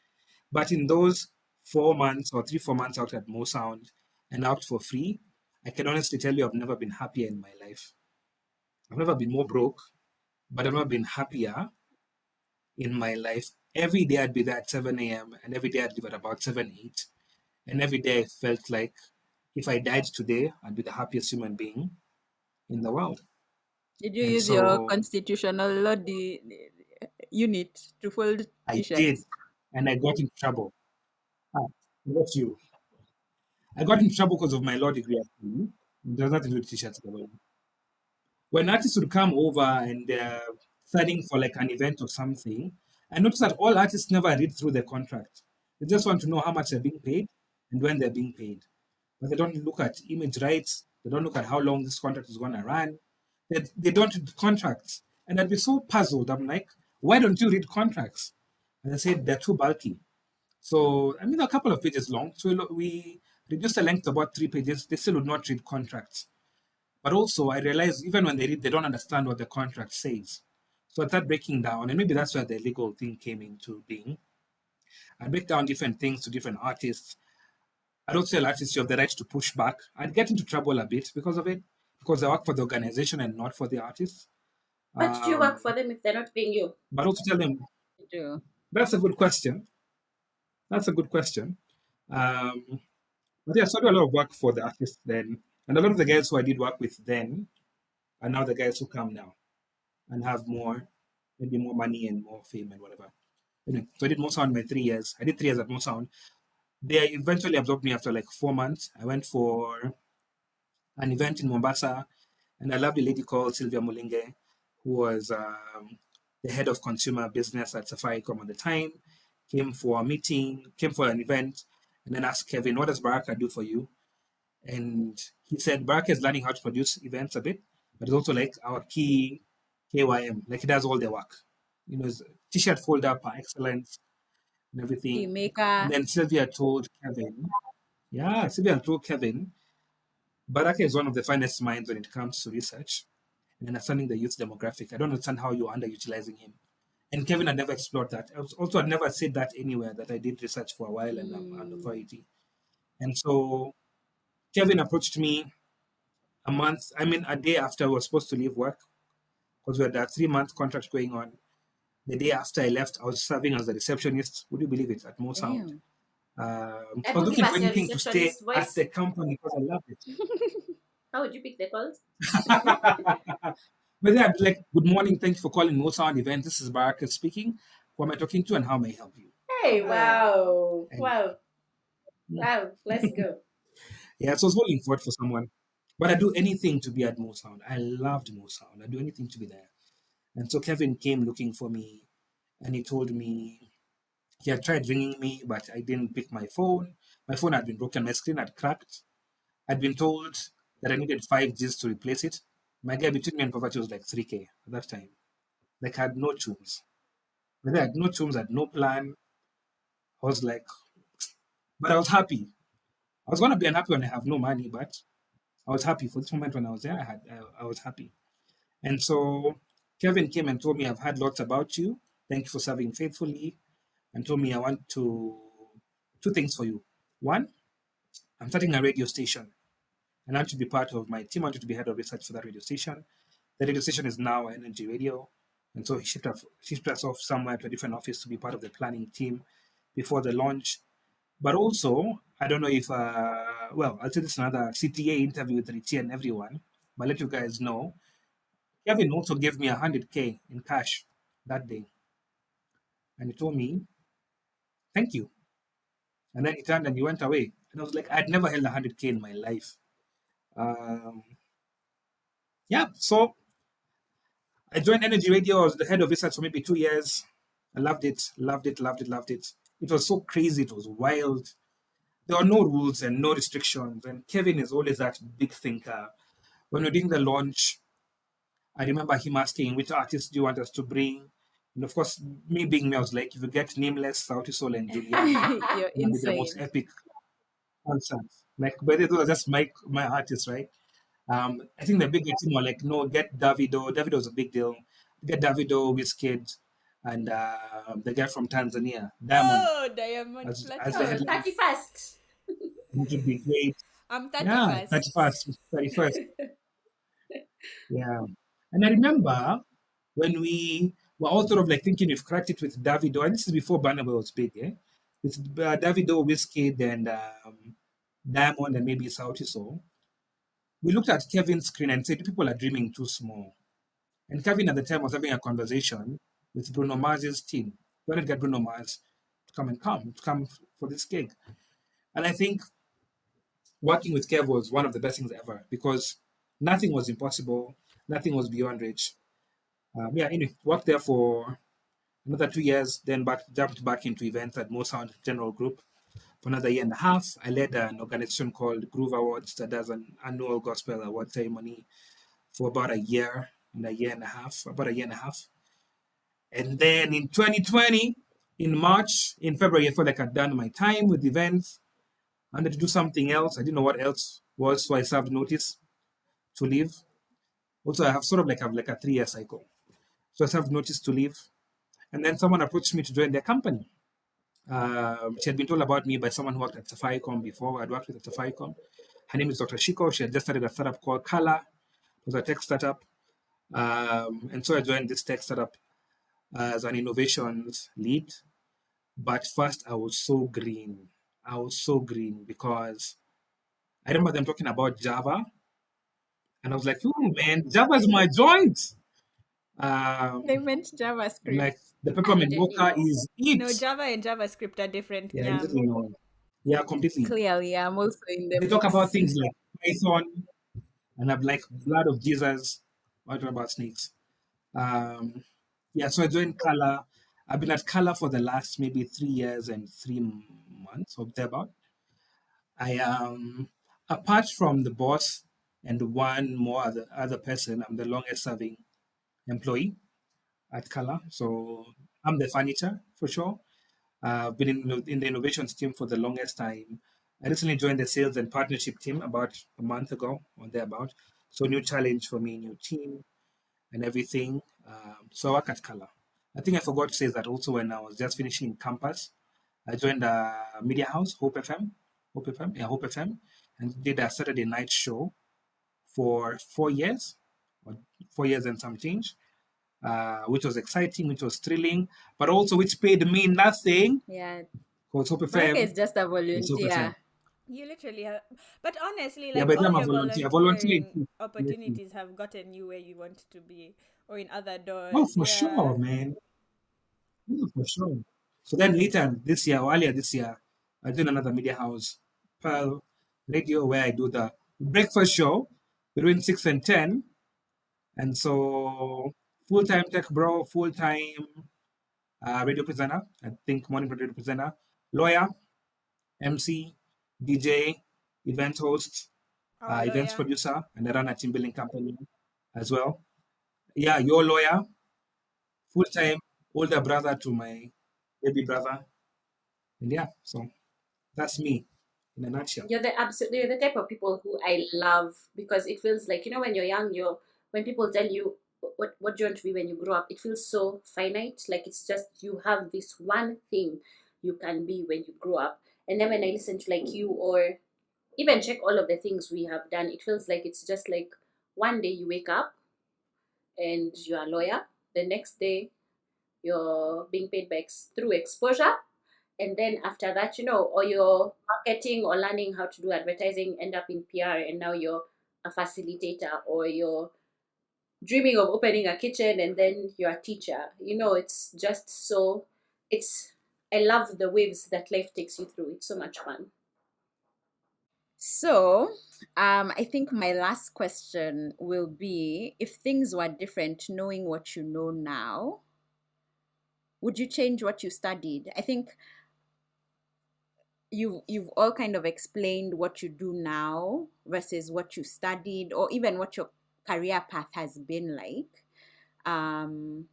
But in those 4 months or 3, 4 months out at Mo Sound and out for free, I can honestly tell you I've never been happier in my life. I've never been more broke, but I've never been happier in my life. Every day I'd be there at 7 a.m. and every day I'd leave at about 7, 8. And every day I felt like if I died today, I'd be the happiest human being in the world. Did you And use your so constitutional law unit to fold I did, t-shirts? and I got in trouble. Ah, what you? I got in trouble because of my law degree. Actually, there's nothing to do with t-shirts. By the way. When artists would come over and they're studying for like an event or something, I noticed that all artists never read through the contract. They just want to know how much they're being paid and when they're being paid. But they don't look at image rights. They don't look at how long this contract is going to run. They don't read contracts. And I'd be so puzzled. I'm like, why don't you read contracts? And they said they're too bulky. So, I mean, a couple of pages long. So we reduced the length to about 3 pages. They still would not read contracts. But also, I realized even when they read, they don't understand what the contract says. So I started breaking down, and maybe that's where the legal thing came into being. I break down different things to different artists. I don't tell artists you have the right to push back. I'd get into trouble a bit because of it, because I work for the organization and not for the artists. But do you work Um, for them if they're not paying you? but also tell them Do. that's a good question. That's a good question. Um, but yeah, so I do a lot of work for the artists then, and a lot of the guys who I did work with then are now the guys who come now and have more, maybe more money and more fame and whatever. Anyway, so I did Mosound my 3 years. I did 3 years at Mosound. They eventually absorbed me after like 4 months. I went for an event in Mombasa, and I loved a lady called Sylvia Mulinge, who was the head of consumer business at Safaricom at the time. Came for a meeting, came for an event, and then asked Kevin, "What does Baraka do for you?" And he said, "Baraka is learning how to produce events a bit, but it's also like our key KYM, like he does all the work. You know, his t-shirt folder par excellence and everything." And Maker. then Sylvia told Kevin, yeah, Sylvia told Kevin, Baraka is one of the finest minds when it comes to research and understanding the youth demographic. I don't understand how you're underutilizing him. And Kevin had never explored that. Also, I'd never said that anywhere that I did research for a while and I'm an Mm, authority. And so Kevin approached me a day after I was supposed to leave work because we had a 3 month contract going on. The day after I left, I was serving as a receptionist. Would you believe it? At Mo Sound. damn. I was Ever give looking for us your anything to stay receptionist at voice? the company because I loved it. How would you pick the calls? But yeah, like, good morning. Thank you for calling Mo Sound event. This is Baraka speaking. Who am I talking to and how may I help you? Hey, Wow. wow. And Wow. Wow. Let's go. yeah, so I was holding forward for someone. But I do anything to be at Mo Sound. I loved Mo Sound. I do anything to be there. And so Kevin came looking for me and he told me he had tried ringing me, but I didn't pick my phone. My phone had been broken, my screen had cracked. I'd been told that I needed 5Gs to replace it. My guy between me and poverty was like 3K at that time. Like I had no tunes. But I had no tunes, I had no plan. I was like, but I was happy. I was gonna be unhappy when I have no money, but I was happy for this moment when I was there. I was happy. And so Kevin came and told me, I've heard lots about you. Thank you for serving faithfully. And told me I want to two things for you. One, I'm starting a radio station. And I want to be part of my team. I want you to be head of research for that radio station. The radio station is now Energy Radio. And so he shipped us off somewhere to a different office to be part of the planning team before the launch. But also, I don't know if, I'll say this is another CTA interview with Richie and everyone, but let you guys know. Kevin also gave me 100K in cash that day. And he told me, thank you. And then he turned and he went away. And I was like, I'd never held 100K in my life. Um, yeah, so I joined Energy Radio. I was the head of research for maybe 2 years. I loved it, loved it, loved it, loved it. It was so crazy. It was wild. There were no rules and no restrictions. And Kevin is always that big thinker. When we're doing the launch, I remember him asking, which artists do you want us to bring? And of course, me being me, I was like, if you get Nameless, Sauti Sol, and Julian, You're it's going to be the most insane. epic concerts. Like, but those are just my artists, right? I think the bigger team were like, no, get Davido. Davido was a big deal. Get Davido, Wizkid, and the guy from Tanzania, Diamond, Oh, Diamond as the Oh, Platinum. headline. 31st. It would be great. I'm Yeah, 31st. 31st, 31st. Yeah. And I remember when we were all sort of like thinking we've cracked it with Davido, and this is before Barnabas was big, eh? With Davido, Wizkid, and Diamond, and maybe Sauti Soul. We looked at Kevin's screen and said, people are dreaming too small. And Kevin at the time was having a conversation with Bruno Mars's team. We wanted to get Bruno Mars to come for this gig. And I think working with Kev was one of the best things ever because nothing was impossible, nothing was beyond reach. Anyway, worked there for another 2 years, then jumped back into events at Mo Sound General Group for another year and a half. I led an organization called Groove Awards that does an annual gospel award ceremony for about a year and a year and a half, about a year and a half. And then in 2020, in March, in February, I felt like I'd done my time with events. I wanted to do something else. I didn't know what else was, so I served notice to leave. Also, I have sort of like have like a 3 year cycle. So I served notice to leave. And then someone approached me to join their company. She had been told about me by someone who worked at Safaricom before. I'd worked with at Safaricom. Her name is Dr. Shiko. She had just started a startup called Kala. It was a tech startup. And so I joined this tech startup as an innovations lead. But first, I was so green. I was so green because I remember them talking about Java. And I was like, oh man, Java is my joint. They Um, meant I'm JavaScript. like, the I peppermint didn't mocha know. is it. No, Java and JavaScript are different, Yeah, I Nyam. didn't know. Yeah, completely. Clearly, I'm also in the They talk about mix. things like Python, and I'm like, blood of Jesus. What about snakes? Um, yeah, so I joined Kala. I've been at Kala for the last maybe 3 years and 3 months or thereabout. I apart from the boss and one more other person, I'm the longest serving employee at Kala. So I'm the furniture for sure. I've been in the innovations team for the longest time. I recently joined the sales and partnership team about a month ago or thereabout. So new challenge for me, new team and everything. So I work at Kala. I think I forgot to say that also when I was just finishing campus, I joined a media house, Hope FM, and did a Saturday night show for 4 years, or 4 years and some change, which was exciting, which was thrilling, but also which paid me nothing Yeah, because Hope Baraka FM is just a is Hope FM. volunteer. You literally have, but honestly, Yeah, like by the all time I your volunteer, volunteer. volunteering opportunities have gotten you where you want to be, or in other Oh, doors. for Yeah. sure, man. Yeah, for sure. So then later this year, or earlier this year, I did another media house, Pearl Radio, where I do the breakfast show between 6 and 10. And so full time tech bro, full time radio presenter, I think morning radio presenter, lawyer, MC, DJ, event host, Our events lawyer. producer, and I run a team building company as well. Yeah, your lawyer, full time older brother to my baby brother. And yeah, so that's me in a nutshell. You're the type of people who I love because it feels like, when you're young, when people tell you what do you want to be when you grow up, it feels so finite. Like it's just you have this one thing you can be when you grow up. And then when I listen to like you or even check all of the things we have done, it feels like it's just like one day you wake up and you're a lawyer. The next day you're being paid through exposure. And then after that, or you're marketing or learning how to do advertising, end up in PR, and now you're a facilitator, or you're dreaming of opening a kitchen and then you're a teacher. It's just so it's I love the waves that life takes you through. It's so much fun. So, I think my last question will be, if things were different, knowing what you know now, would you change what you studied? I think you've all kind of explained what you do now versus what you studied, or even what your career path has been like. Um,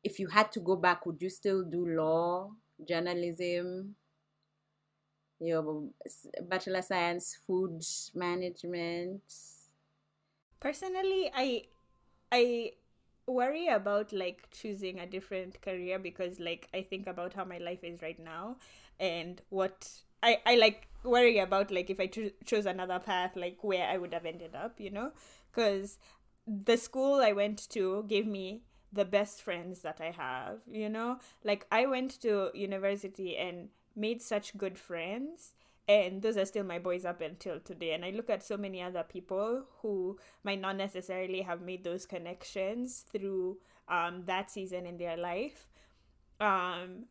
if you had to go back, would you still do law, journalism, your bachelor science, food management? Personally, I worry about like choosing a different career because like I think about how my life is right now and what I like worry about like if I chose another path, like where I would have ended up, because the school I went to gave me the best friends that I have. Like I went to university and made such good friends, and those are still my boys up until today. And I look at so many other people who might not necessarily have made those connections through that season in their life. Um,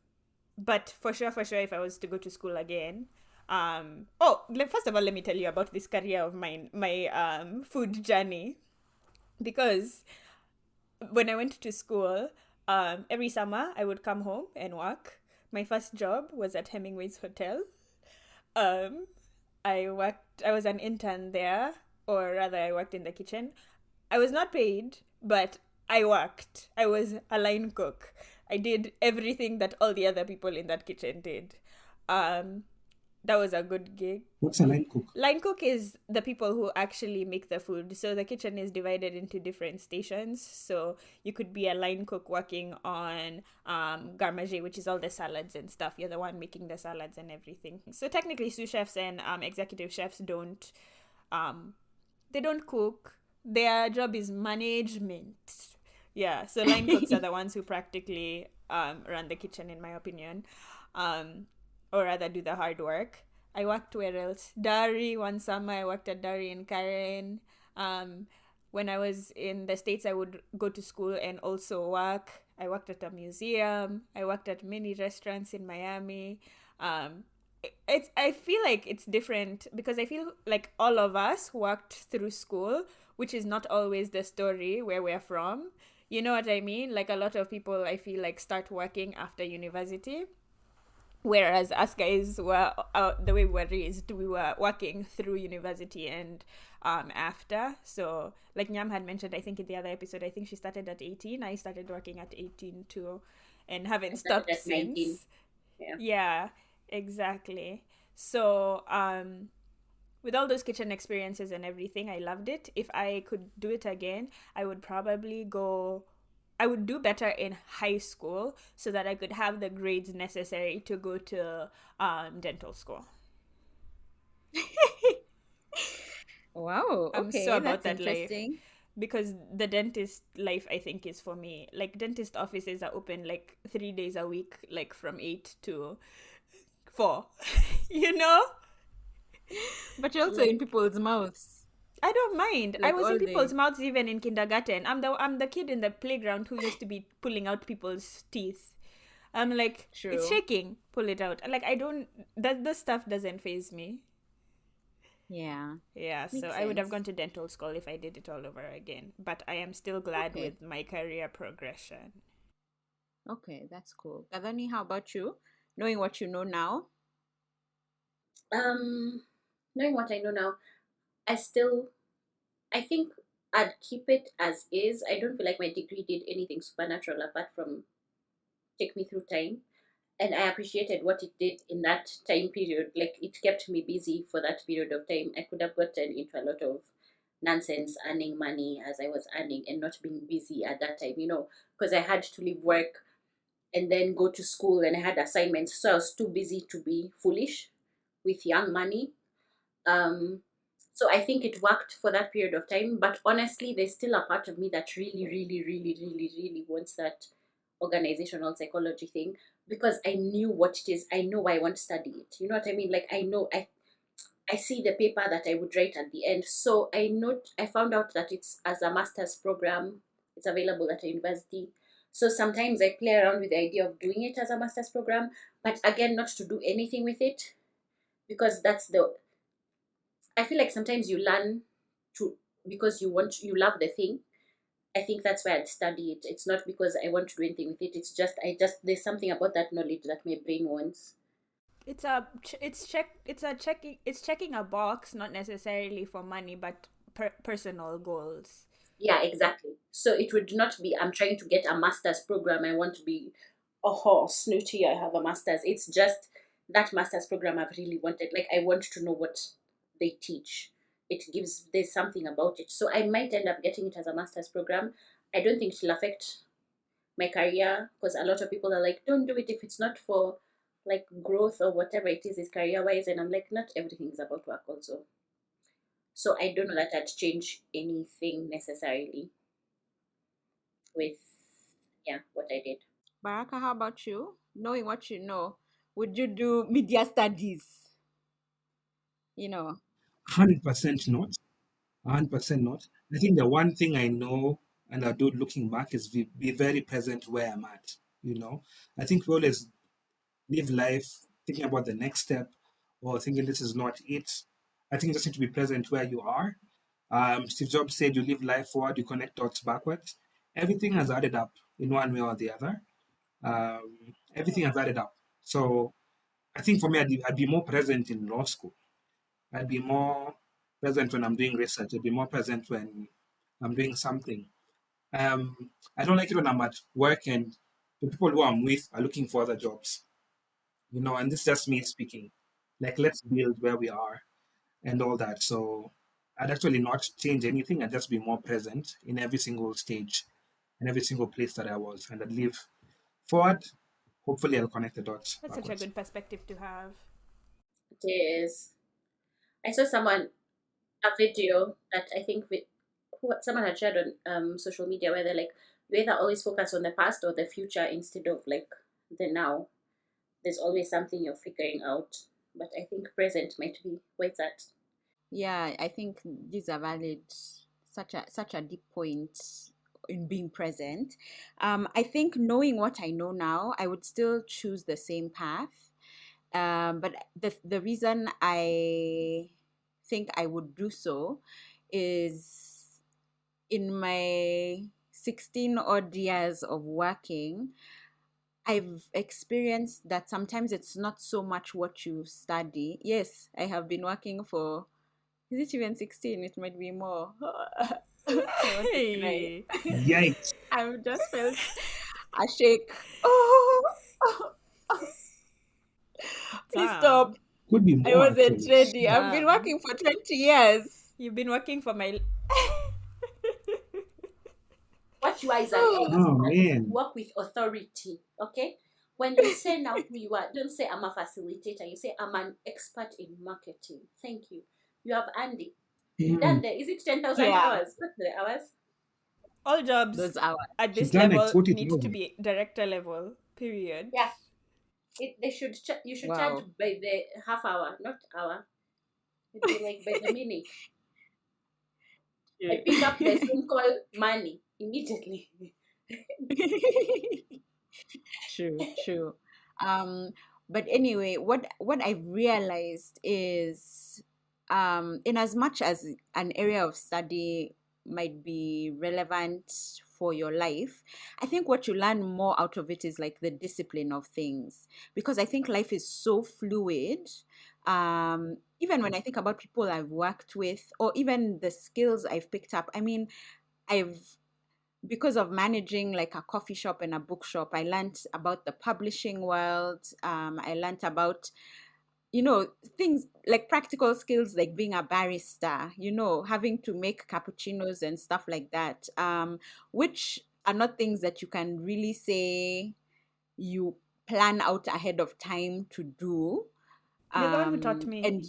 but for sure, if I was to go to school again, first of all, let me tell you about this career of mine, my food journey, because when I went to school, every summer I would come home and work. my first job was at Hemingway's Hotel. Um, I was an intern there, or rather, I worked in the kitchen. I was not paid, but I worked. I was a line cook. I did everything that all the other people in that kitchen did. Um, that was a good gig. What's a line cook? Line cook is the people who actually make the food. So the kitchen is divided into different stations. So you could be a line cook working on garmage, which is all the salads and stuff. You're the one making the salads and everything. So technically, sous chefs and executive chefs they don't cook. Their job is management. Yeah. So line cooks are the ones who practically run the kitchen, in my opinion, or rather do the hard work. I worked where else? Dari, one summer I worked at Dari and Karen. When I was in the States, I would go to school and also work. I worked at a museum. I worked at many restaurants in Miami. I feel like it's different because I feel like all of us worked through school, which is not always the story where we're from. You know what I mean? Like a lot of people, I feel like, start working after university. Whereas us guys were the way we were raised, we were working through university and after. So, like Nyam had mentioned, I think in the other episode, I think she started at 18. I started working at 18 too, and haven't stopped at 19. since. Yeah, exactly. So, with all those kitchen experiences and everything, I loved it. If I could do it again, I would probably go. I would do better in high school so that I could have the grades necessary to go to dental school. Wow. I'm Okay, so about that's that life interesting. because the dentist life, I think, is for me. Like, dentist offices are open like 3 days a week, like from 8 to 4. You know? But you're also in Like, people's mouths I don't mind. I like was in all people's day. mouths even in kindergarten. I'm the kid in the playground who used to be pulling out people's teeth. I'm like, it's True. shaking. Pull it out. Like, I don't. That the stuff doesn't phase me. Yeah, Yeah, so makes I would have sense. gone to dental school if I did it all over again. But I am still glad Okay. with my career progression. Okay, that's cool. Gadani, how about you? Knowing what you know now? Um, Knowing what I know now, I still, I think I'd keep it as is. I don't feel like my degree did anything supernatural apart from take me through time. And I appreciated what it did in that time period. Like, it kept me busy for that period of time. I could have gotten into a lot of nonsense, earning money as I was earning and not being busy at that time, because I had to leave work and then go to school and I had assignments. So I was too busy to be foolish with young money. Um, so I think it worked for that period of time. But honestly, there's still a part of me that really, really, really, really, really wants that organizational psychology thing because I knew what it is. I know why I want to study it. You know what I mean? Like, I know I see the paper that I would write at the end. So I found out that it's as a master's program. It's available at a university. So sometimes I play around with the idea of doing it as a master's program, but again, not to do anything with it because I feel like sometimes you learn to because you love the thing. I think that's why I'd study it. It's not because I want to do anything with it. It's just there's something about that knowledge that my brain wants. It's checking a box, not necessarily for money, but personal goals. Yeah, exactly. So it would not be I'm trying to get a master's program. I want to be oh snooty. I have a master's. It's just that master's program I've really wanted. Like, I want to know what they teach. There's something about it. So I might end up getting it as a master's program. I don't think it'll affect my career because a lot of people are like, don't do it if it's not for like growth or whatever it is career wise. And I'm like, not everything is about work also. So I don't know that I'd change anything necessarily with what I did. Baraka, how about you? Knowing what you know, would you do media studies? You know, 100% not. 100% not. I think the one thing I know and I do looking back is be very present where I'm at. I think we always live life thinking about the next step or thinking this is not it. I think you just need to be present where you are. Steve Jobs said you live life forward, you connect dots backwards. Everything has added up in one way or the other. Everything has added up. So I think for me, I'd be more present in law school. I'd be more present when I'm doing research. I'd be more present when I'm doing something. I don't like it when I'm at work and the people who I'm with are looking for other jobs, and this is just me speaking. Like, let's build where we are and all that. So I'd actually not change anything. I'd just be more present in every single stage and every single place that I was. And I'd live forward. Hopefully, I'll connect the dots That's such a backwards. good perspective to have. It is. I saw a video that I think someone had shared on social media where they're like, you either always focus on the past or the future instead of like the now. There's always something you're figuring out, but I think present might be where it's at. Yeah, I think these are valid. Such a deep point in being present. I think knowing what I know now, I would still choose the same path. But the reason I think I would do so is in my 16 odd years of working, I've experienced that sometimes it's not so much what you study. Yes, I have been working for, is it even 16? It might be more. I want to cry. Hey, Yikes. I've just felt a shake. Oh, please damn, stop. Could be I more, wasn't actually. ready. I've been damn. working for 20 years. You've been working for my. What you are is an Oh, expert. man. Work with authority, okay? When you say now who you are, don't say I'm a facilitator. You say I'm an expert in marketing. Thank you. You have earned it. You done Mm. there. Is it 10,000 Yeah, hours? What's the hours? All jobs those hours. at She's this done like level forty need to thousand. be director level. Period. Yeah. They should you should charge Wow. by the half hour, not hour. It'd be like by the minute. I pick up the Zoom call money immediately. True, true. Um, but anyway, what I've realized is, in as much as an area of study might be relevant for your life, I think what you learn more out of it is like the discipline of things. Because I think life is so fluid. Even when I think about people I've worked with, or even the skills I've picked up, I mean, I've because of managing like a coffee shop and a bookshop, I learned about the publishing world. I learned about, things like practical skills like being a barista, having to make cappuccinos and stuff like that, which are not things that you can really say you plan out ahead of time to do. You're the one who taught me. And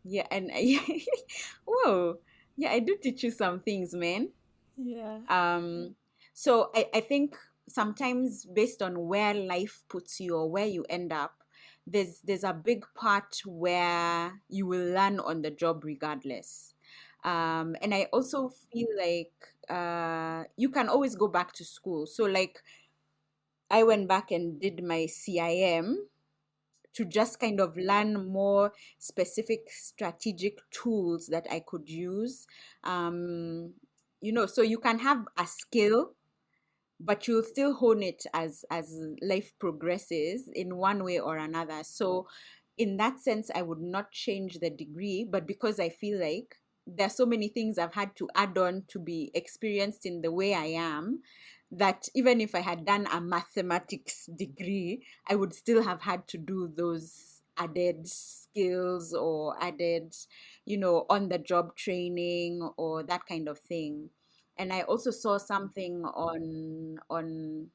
yeah, and whoa, yeah, I do teach you some things, man. Yeah. Um, so I think sometimes based on where life puts you or where you end up, there's a big part where you will learn on the job regardless. And I also feel like you can always go back to school. So like I went back and did my CIM to just kind of learn more specific strategic tools that I could use. Um, so you can have a skill but you'll still hone it as life progresses in one way or another. So in that sense I would not change the degree, but because I feel like there's so many things I've had to add on to be experienced in the way I am, that even if I had done a mathematics degree, I would still have had to do those added skills or added, on the job training or that kind of thing. And I also saw something on on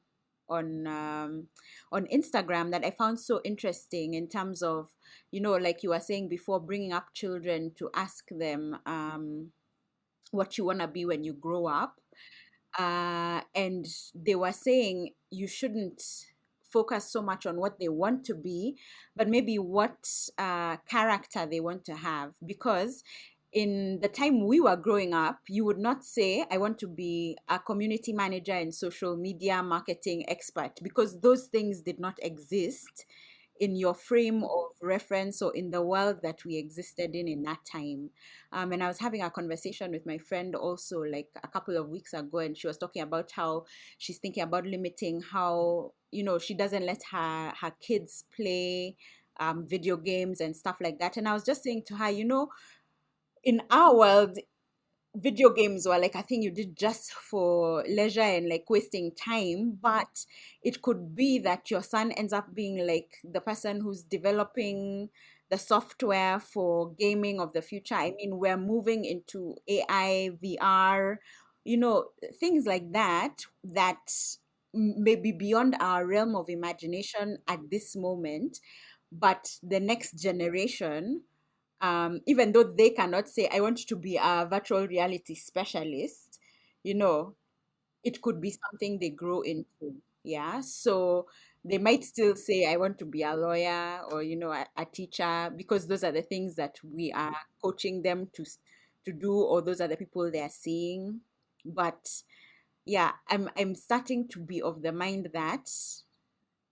Instagram that I found so interesting in terms of, like you were saying before, bringing up children to ask them what you want to be when you grow up. And they were saying you shouldn't focus so much on what they want to be, but maybe what character they want to have. Because in the time we were growing up, you would not say, I want to be a community manager and social media marketing expert, because those things did not exist in your frame of reference or in the world that we existed in that time. And I was having a conversation with my friend also like a couple of weeks ago, and she was talking about how she's thinking about limiting how she doesn't let her kids play video games and stuff like that. And I was just saying to her, in our world, video games were like a thing you did just for leisure and like wasting time. But it could be that your son ends up being like the person who's developing the software for gaming of the future. I mean, we're moving into AI, VR, things like that, that may be beyond our realm of imagination at this moment. But the next generation, even though they cannot say, I want to be a virtual reality specialist, you know, it could be something they grow into. Yeah. So they might still say, I want to be a lawyer or, a teacher, because those are the things that we are coaching them to do, or those are the people they are seeing. But yeah, I'm starting to be of the mind that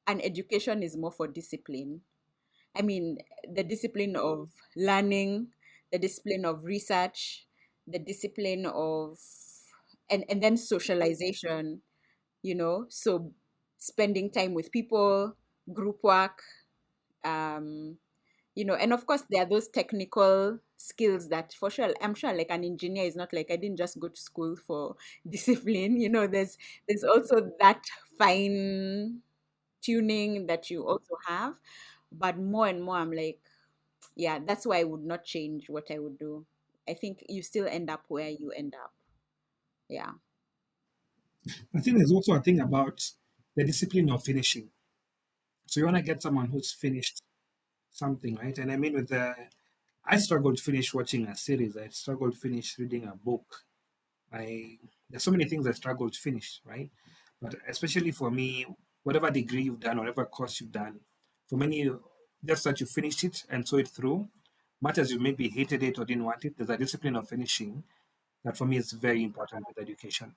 an education is more for discipline. I mean, the discipline of learning, the discipline of research, the discipline of, and then socialization, so spending time with people, group work, um, and of course there are those technical skills that for sure, I'm sure like an engineer is not like, I didn't just go to school for discipline. There's also that fine tuning that you also have. But more and more I'm like, yeah, that's why I would not change what I would do. I think you still end up where you end up. Yeah. I think there's also a thing about the discipline of finishing. So you want to get someone who's finished something, right? And I mean, I struggled to finish watching a series. I struggled to finish reading a book. There's so many things I struggled to finish, right? But especially for me, whatever degree you've done, whatever course you've done, for many, just that you finished it and saw it through, much as you maybe hated it or didn't want it, there's a discipline of finishing that for me is very important with education.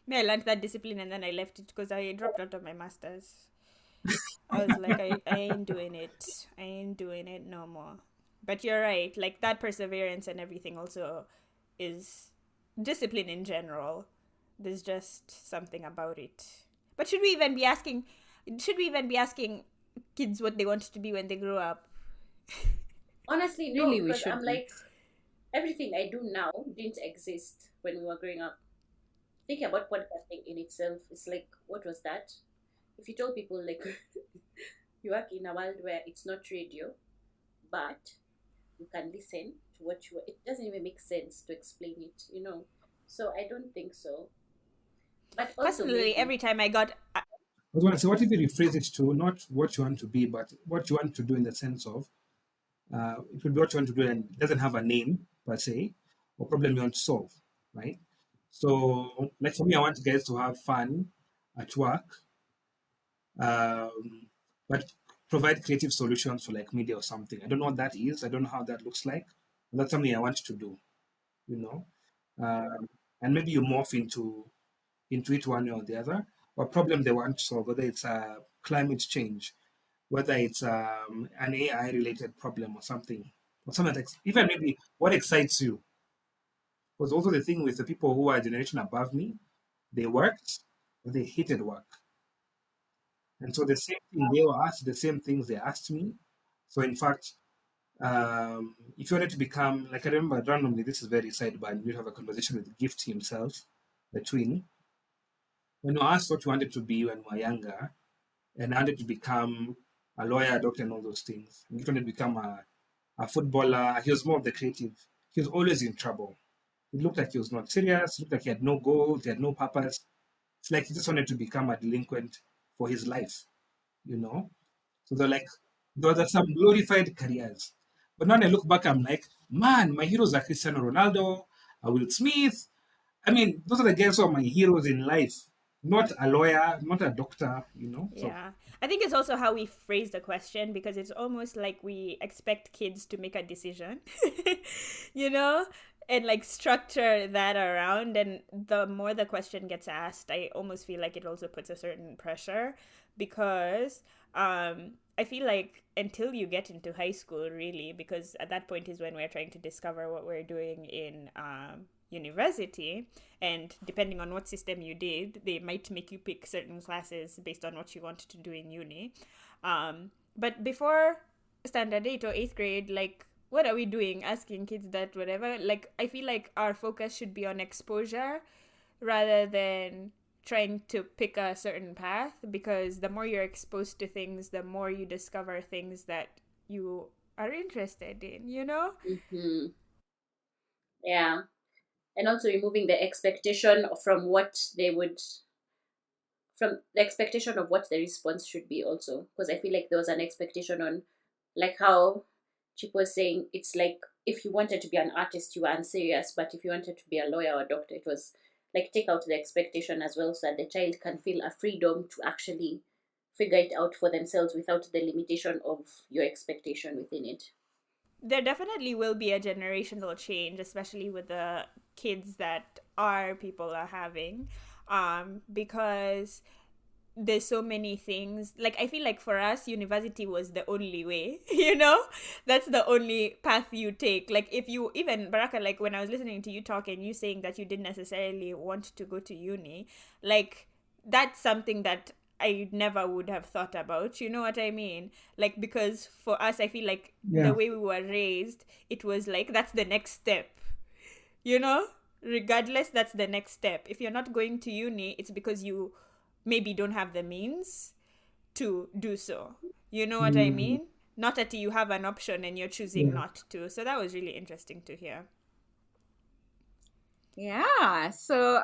Me, I learned that discipline and then I left it because I dropped out of my master's. I was like, I ain't doing it. I ain't doing it no more. But you're right. Like that perseverance and everything also is discipline in general. There's just something about it. But should we even be asking? Should we even be asking kids what they want to be when they grow up? Honestly, no, Really, we because I'm shouldn't. like, everything I do now didn't exist when we were growing up. Thinking about podcasting in itself, it's like, what was that? If you told people, like, you work in a world where it's not radio, but you can listen to what it doesn't even make sense to explain it. So I don't think so. But also Personally, maybe, every time I got I was going to say, what if you rephrase it to not what you want to be, but what you want to do in the sense of it could be what you want to do and it doesn't have a name per se, or problem you want to solve, right? So, like for me, I want guys to have fun at work, um, but provide creative solutions for like media or something. I don't know what that is. I don't know how that looks like. But that's something I want to do, you know. And maybe you morph into it one way or the other, or problem they want to solve, whether it's climate change, whether it's an AI related problem or something that even maybe what excites you. Was also the thing with the people who are a generation above me, they worked, but they hated work. And so the same thing they were asked, the same things they asked me. So in fact, if you wanted to become, like I remember randomly, this is very side, but we have a conversation with Gift himself, the twin. When you asked what you wanted to be when we were younger, and I wanted to become a lawyer, a doctor, and all those things. And Gift wanted to become a footballer. He was more of the creative. He was always in trouble. It looked like he was not serious. It looked like he had no goals. He had no purpose. It's like he just wanted to become a delinquent for his life, you know? So they're like, those are some glorified careers. But now when I look back, I'm like, man, my heroes are Cristiano Ronaldo, Will Smith. I mean, those are the guys who are my heroes in life. Not a lawyer, not a doctor. So Yeah. I think it's also how we phrase the question because it's almost like we expect kids to make a decision, you know, and like structure that around. And the more the question gets asked, I almost feel like it also puts a certain pressure because I feel like until you get into high school, really, because at that point is when we're trying to discover what we're doing in university, and depending on what system you did, they might make you pick certain classes based on what you want to do in uni. But before standard 8 or 8th grade, like, what are we doing asking kids that? Whatever, like, I feel like our focus should be on exposure rather than trying to pick a certain path, because the more you're exposed to things, the more you discover things that you are interested in, you know? Mm-hmm. Yeah. And also removing the expectation from what they would, from the expectation of what the response should be also, because I feel like there was an expectation on, like how Chip was saying, it's like if you wanted to be an artist you were unserious, but if you wanted to be a lawyer or a doctor, it was like take out the expectation as well, so that the child can feel a freedom to actually figure it out for themselves without the limitation of your expectation within it. There definitely will be a generational change, especially with the kids that our people are having, because there's so many things. Like, I feel like for us, university was the only way, you know? That's the only path you take. Like, if you, even Baraka, like when I was listening to you talk and you saying that you didn't necessarily want to go to uni, like, that's something that I never would have thought about. You know what I mean? Like, because for us, I feel like the Yeah. way we were raised, it was like, that's the next step, you know? Regardless, that's the next step. If you're not going to uni, it's because you maybe don't have the means to do so. You know what I Mm, mean? Not that you have an option and you're choosing yeah. not to. So that was really interesting to hear. Yeah. So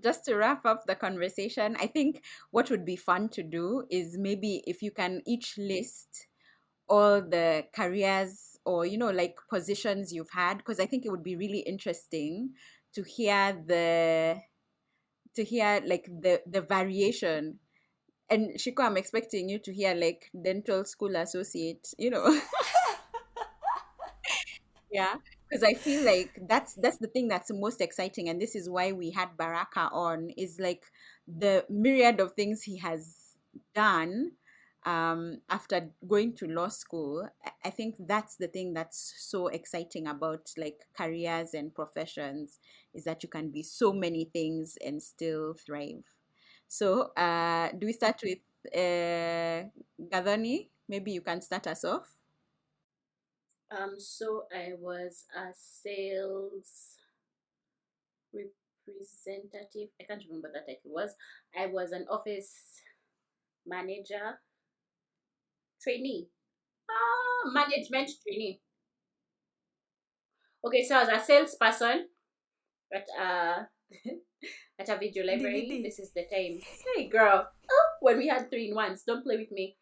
just to wrap up the conversation, I think what would be fun to do is maybe if you can each list all the careers or, like positions you've had, because I think it would be really interesting to hear like the variation. And Shiko, I'm expecting you to hear like dental school associate. Yeah, because I feel like that's the thing that's most exciting, and this is why we had Baraka on, is like the myriad of things he has done after going to law school. I think that's the thing that's so exciting about like careers and professions, is that you can be so many things and still thrive. So, do we start with Gadoni? Maybe you can start us off. So I was a sales representative. I can't remember what that title was. I was an office manager trainee. Management trainee. Okay, so I was a salesperson at at a video library. DVD. This is the time. Hey girl, when we had 3 in 1s, don't play with me.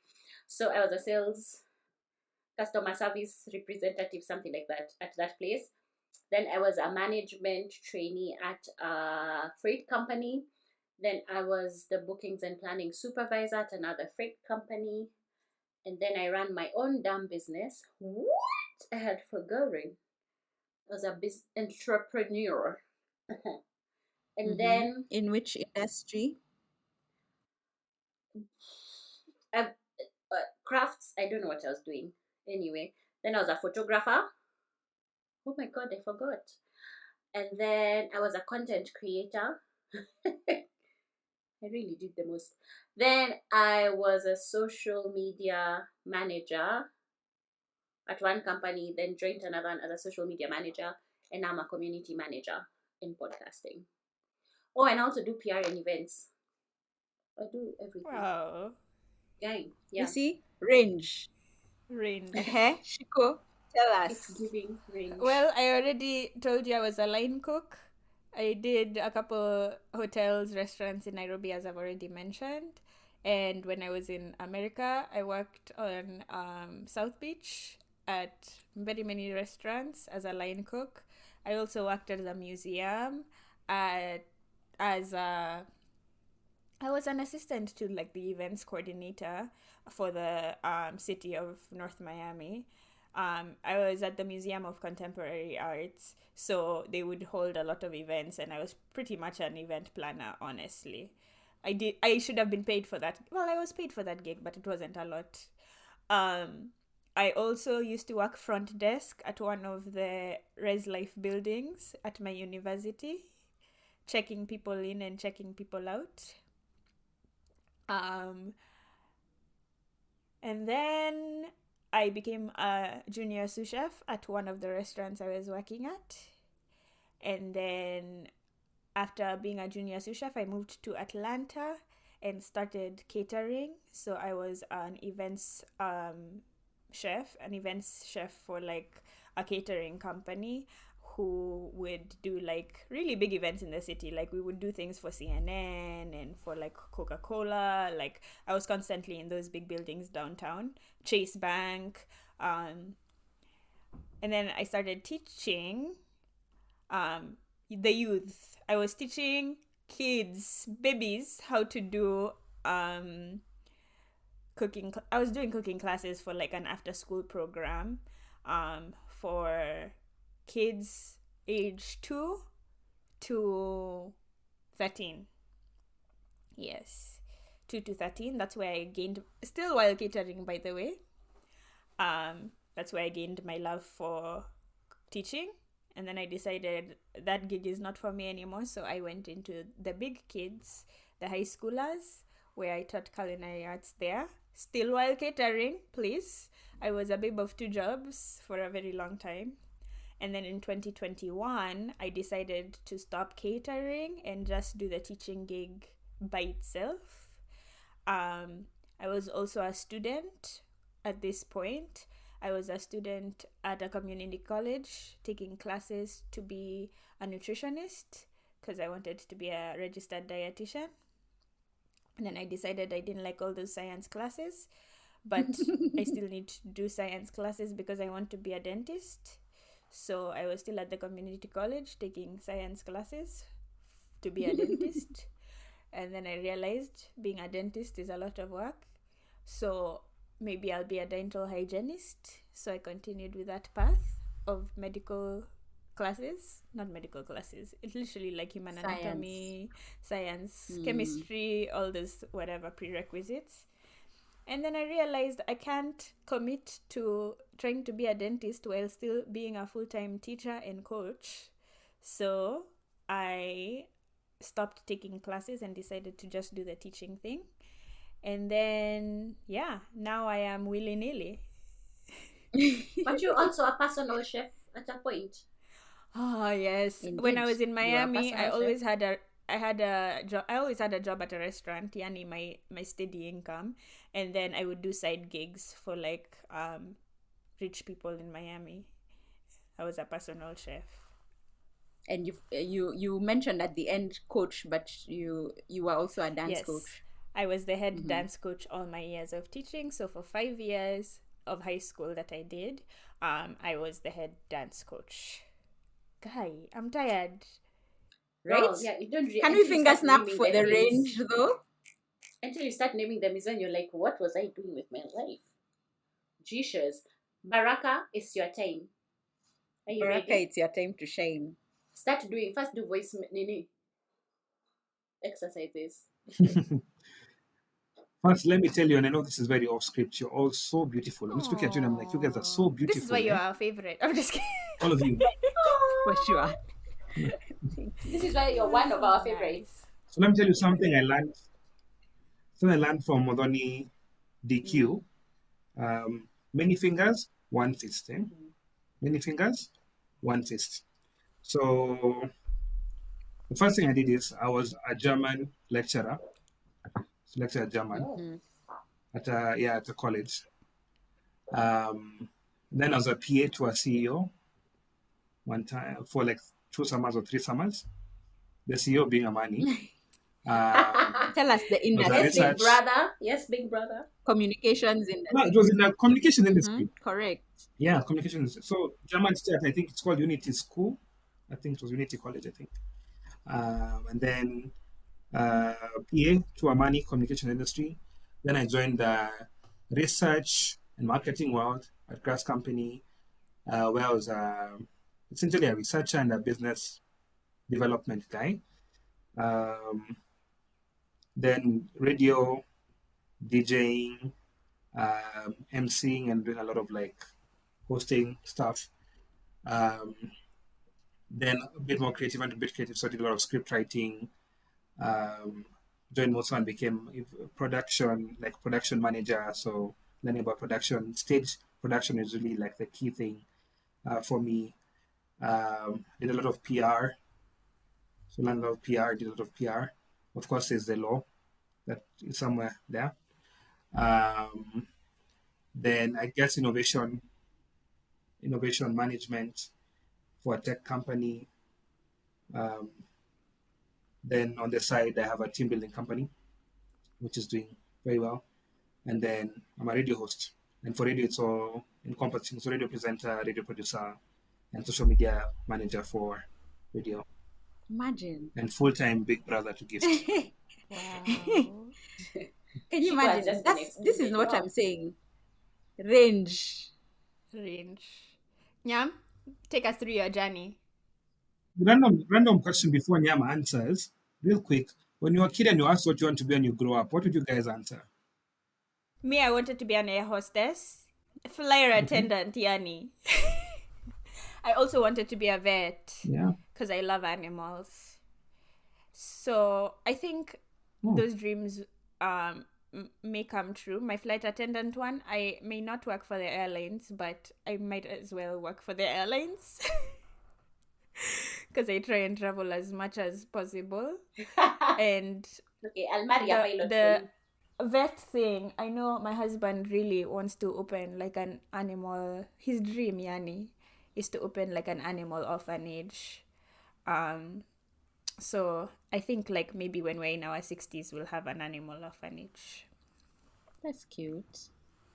So I was a sales customer service representative, something like that, at that place. Then I was a management trainee at a freight company. Then I was the bookings and planning supervisor at another freight company. And then I ran my own damn business. What? I had forgotten. I was a business entrepreneur. And Mm-hmm. then In which industry? I, crafts, I don't know what I was doing. Anyway, then I was a photographer. Oh my god, I forgot. And then I was a content creator. I really did the most. Then I was a social media manager at one company, then joined another one as a social media manager, and now I'm a community manager in podcasting. Oh, and I also do PR and events. I do everything. Wow. Gang, You yeah. see, range. Range. Shiko, tell It's us. giving range. Well, I already told you I was a line cook. I did a couple hotels, restaurants in Nairobi, as I've already mentioned. And when I was in America, I worked on South Beach at very many restaurants as a line cook. I also worked at the museum at, as a I was an assistant to like the events coordinator for the city of North Miami. I was at the Museum of Contemporary Arts, so they would hold a lot of events, and I was pretty much an event planner, honestly. I should have been paid for that. Well, I was paid for that gig, but it wasn't a lot. Um, I also used to work front desk at one of the Res Life buildings at my university, checking people in and checking people out. And then I became a junior sous chef at one of the restaurants I was working at. And then after being a junior sous chef, I moved to Atlanta and started catering. So I was an events chef for like a catering company who would do like really big events in the city. Like we would do things for CNN and for like Coca-Cola. Like I was constantly in those big buildings downtown, Chase Bank. And then I started teaching the youth. I was teaching kids, babies, how to do cooking. I was doing cooking classes for like an after school program for kids age 2 to 13. Yes, 2 to 13. That's where I gained, still while catering, by the way. That's where I gained my love for teaching. And then I decided that gig is not for me anymore. So I went into the big kids, the high schoolers, where I taught culinary arts there. Still while catering, please. I was a babe of 2 jobs for a very long time. And then in 2021, I decided to stop catering and just do the teaching gig by itself. I was also a student at this point. I was a student at a community college taking classes to be a nutritionist because I wanted to be a registered dietitian. And then I decided I didn't like all those science classes, but I still need to do science classes because I want to be a dentist. So I was still at the community college taking science classes to be a dentist. And then I realized being a dentist is a lot of work. So maybe I'll be a dental hygienist. So I continued with that path of medical classes. Not medical classes. It's literally like human anatomy, science, chemistry, all those whatever prerequisites. And then I realized I can't commit to trying to be a dentist while still being a full-time teacher and coach. So I stopped taking classes and decided to just do the teaching thing. And then, yeah, now I am willy-nilly. But you're also a personal chef at a point. Oh, yes. Indeed. When I was in You are a Miami, personal I chef. always had a job. I always had a job at a restaurant, yani my steady income, and then I would do side gigs for like rich people in Miami. I was a personal chef. And you mentioned at the end coach, but you were also a dance Yes, coach. I was the head dance coach all my years of teaching. So for 5 years of high school that I did, I was the head dance coach. Guy, I'm tired. Right? Well, yeah, you don't Can we finger snap for the range though? Until you start naming them is when you're like, what was I doing with my life? Jesus. Baraka, it's your time. Are you Baraka, ready? it's your time to shine. Start doing, first do voice exercises. First, let me tell you, and I know this is very off script. You're all so beautiful. I'm just looking at you and I'm like, you guys are so beautiful. This is why you are our favorite. I'm just kidding. All of you. For sure. This is why you're one of our favorites. So let me tell you something I learned. Something I learned from Modoni DQ. Many fingers, one fist. Many fingers, one fist. So the first thing I did is I was a German lecturer. Lecturer German at a college. Then I was a PA to a CEO one time for like 2 summers or 3 summers. The CEO being a money. Tell us the industry. Yes, big brother. Yes, big brother. Communications industry. No, it was in the communication industry. Correct. Yeah, communication industry. So German state, I think it's called Unity School. I think it was Unity College, I think. And then PA to Amani communication industry. Then I joined the research and marketing world at Grass Company, where I was essentially a researcher and a business development guy. Then radio, DJing, emceeing and doing a lot of like hosting stuff. Um, then a bit more creative, and a bit creative, so I did a lot of script writing. Um, joined Mosa and became a production manager. So learning about production, stage production is really like the key thing for me. Did a lot of PR, so learned a lot of PR, did a lot of PR. Of course, there's the law that is somewhere there. Um, then I guess innovation management for a tech company. Um, then on the side, I have a team building company, which is doing very well. And then I'm a radio host. And for radio, it's all encompassing. So radio presenter, radio producer, and social media manager for radio. Imagine. And full-time big brother to Gift. Wow. Can you Shiko has imagine? just been This is extended. what Wow. I'm saying. Range. Range. Nyam, take us through your journey. Random question before Nyama answers. Real quick. When you were a kid and you asked what you want to be when you grow up, what would you guys answer? Me, I wanted to be an air hostess, flyer Okay. attendant, Yani. I also wanted to be a vet Yeah. because I love animals. So I think Oh. those dreams may come true. My flight attendant one, I may not work for the airlines, but I might as well work for the airlines because I try and travel as much as possible. And Okay, I'll marry a pilot the for you. vet thing, I know my husband really wants to open like an animal. His dream, Yani, is to open like an animal orphanage. So I think like maybe when we're in our 60s, we'll have an animal orphanage. That's cute.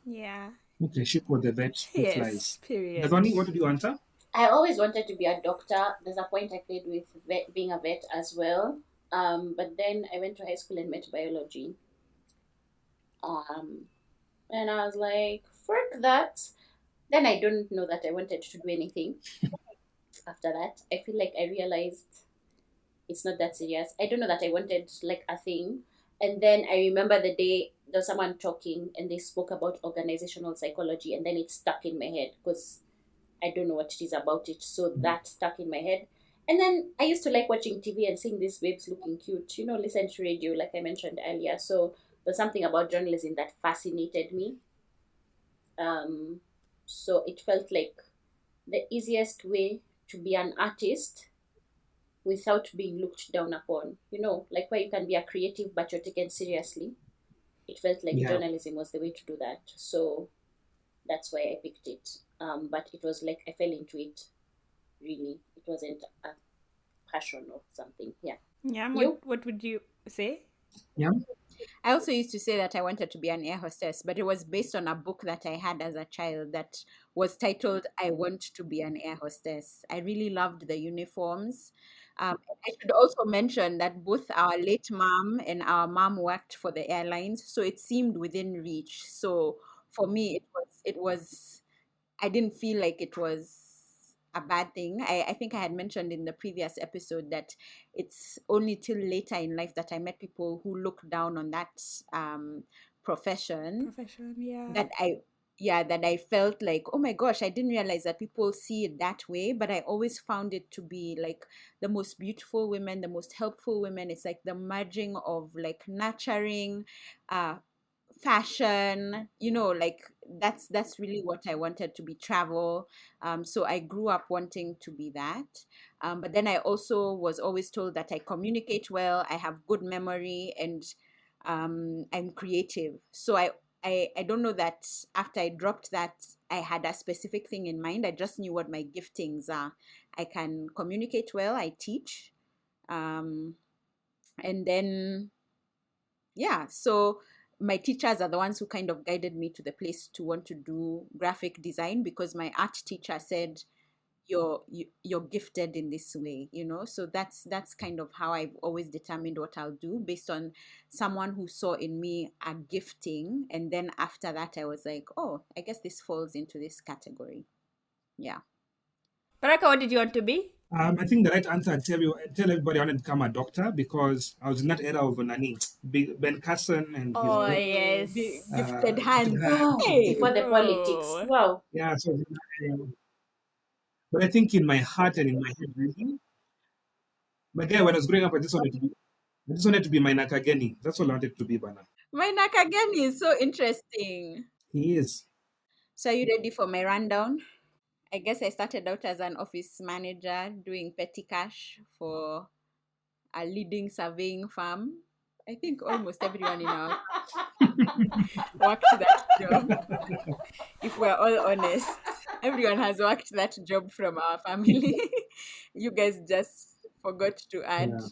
Yeah. Okay, ship with the vet who Yes. flies. Period. Gazwani, what did you answer? I always wanted to be a doctor. There's a point I played with being a vet as well. But then I went to high school and met biology. And I was like, frick that. Then I don't know that I wanted to do anything after that. I feel like I realized it's not that serious. I don't know that I wanted like a thing. And then I remember the day there was someone talking and they spoke about organizational psychology, and then it stuck in my head because I don't know what it is about it. So that stuck in my head. And then I used to like watching TV and seeing these babes looking cute, listen to radio, like I mentioned earlier. So there's something about journalism that fascinated me. Um, so it felt like the easiest way to be an artist without being looked down upon, like where you can be a creative but you're taken seriously. It felt like Yeah. journalism was the way to do that. So that's why I picked it. But it was like I fell into it, really. It wasn't a passion or something. Yeah. Yeah. You? What would you say? Yeah. I also used to say that I wanted to be an air hostess, but it was based on a book that I had as a child that was titled I Want to Be an Air Hostess. I really loved the uniforms. I should also mention that both our late mom and our mom worked for the airlines, so it seemed within reach. So for me, it was I didn't feel like it was a bad thing. I think I had mentioned in the previous episode that it's only till later in life that I met people who look down on that profession Profession, yeah. that I felt like, oh my gosh, I didn't realize that people see it that way, but I always found it to be like the most beautiful women, the most helpful women. It's like the merging of like nurturing, fashion, like that's really what I wanted to be, travel. So I grew up wanting to be that. But then I also was always told that I communicate well, I have good memory, and I'm creative. So I don't know that after I dropped that I had a specific thing in mind. I just knew what my giftings are. I can communicate well, I teach, and then yeah, so my teachers are the ones who kind of guided me to the place to want to do graphic design, because my art teacher said you're gifted in this way, so that's kind of how I've always determined what I'll do, based on someone who saw in me a gifting, and then after that I was like, oh, I guess this falls into this category. Yeah. Baraka, what did you want to be? I think the right answer I'd tell everybody I wanted to become a doctor because I was in that era of Nani, Ben Carson and his Oh book, Oh, the yes. gifted Gifted hands. Hand. Oh, Hey. before the politics. Bro. Wow. Yeah, so but I think in my heart and in my head, really, but yeah, when I was growing up, I just wanted to be my Nakageni. That's all I wanted to be, Bana. My Nakagami is so interesting. He is. So, are you ready for my rundown? I guess I started out as an office manager doing petty cash for a leading surveying firm. I think almost everyone in our worked that job. If we're all honest, everyone has worked that job from our family. You guys just forgot to add. Yeah.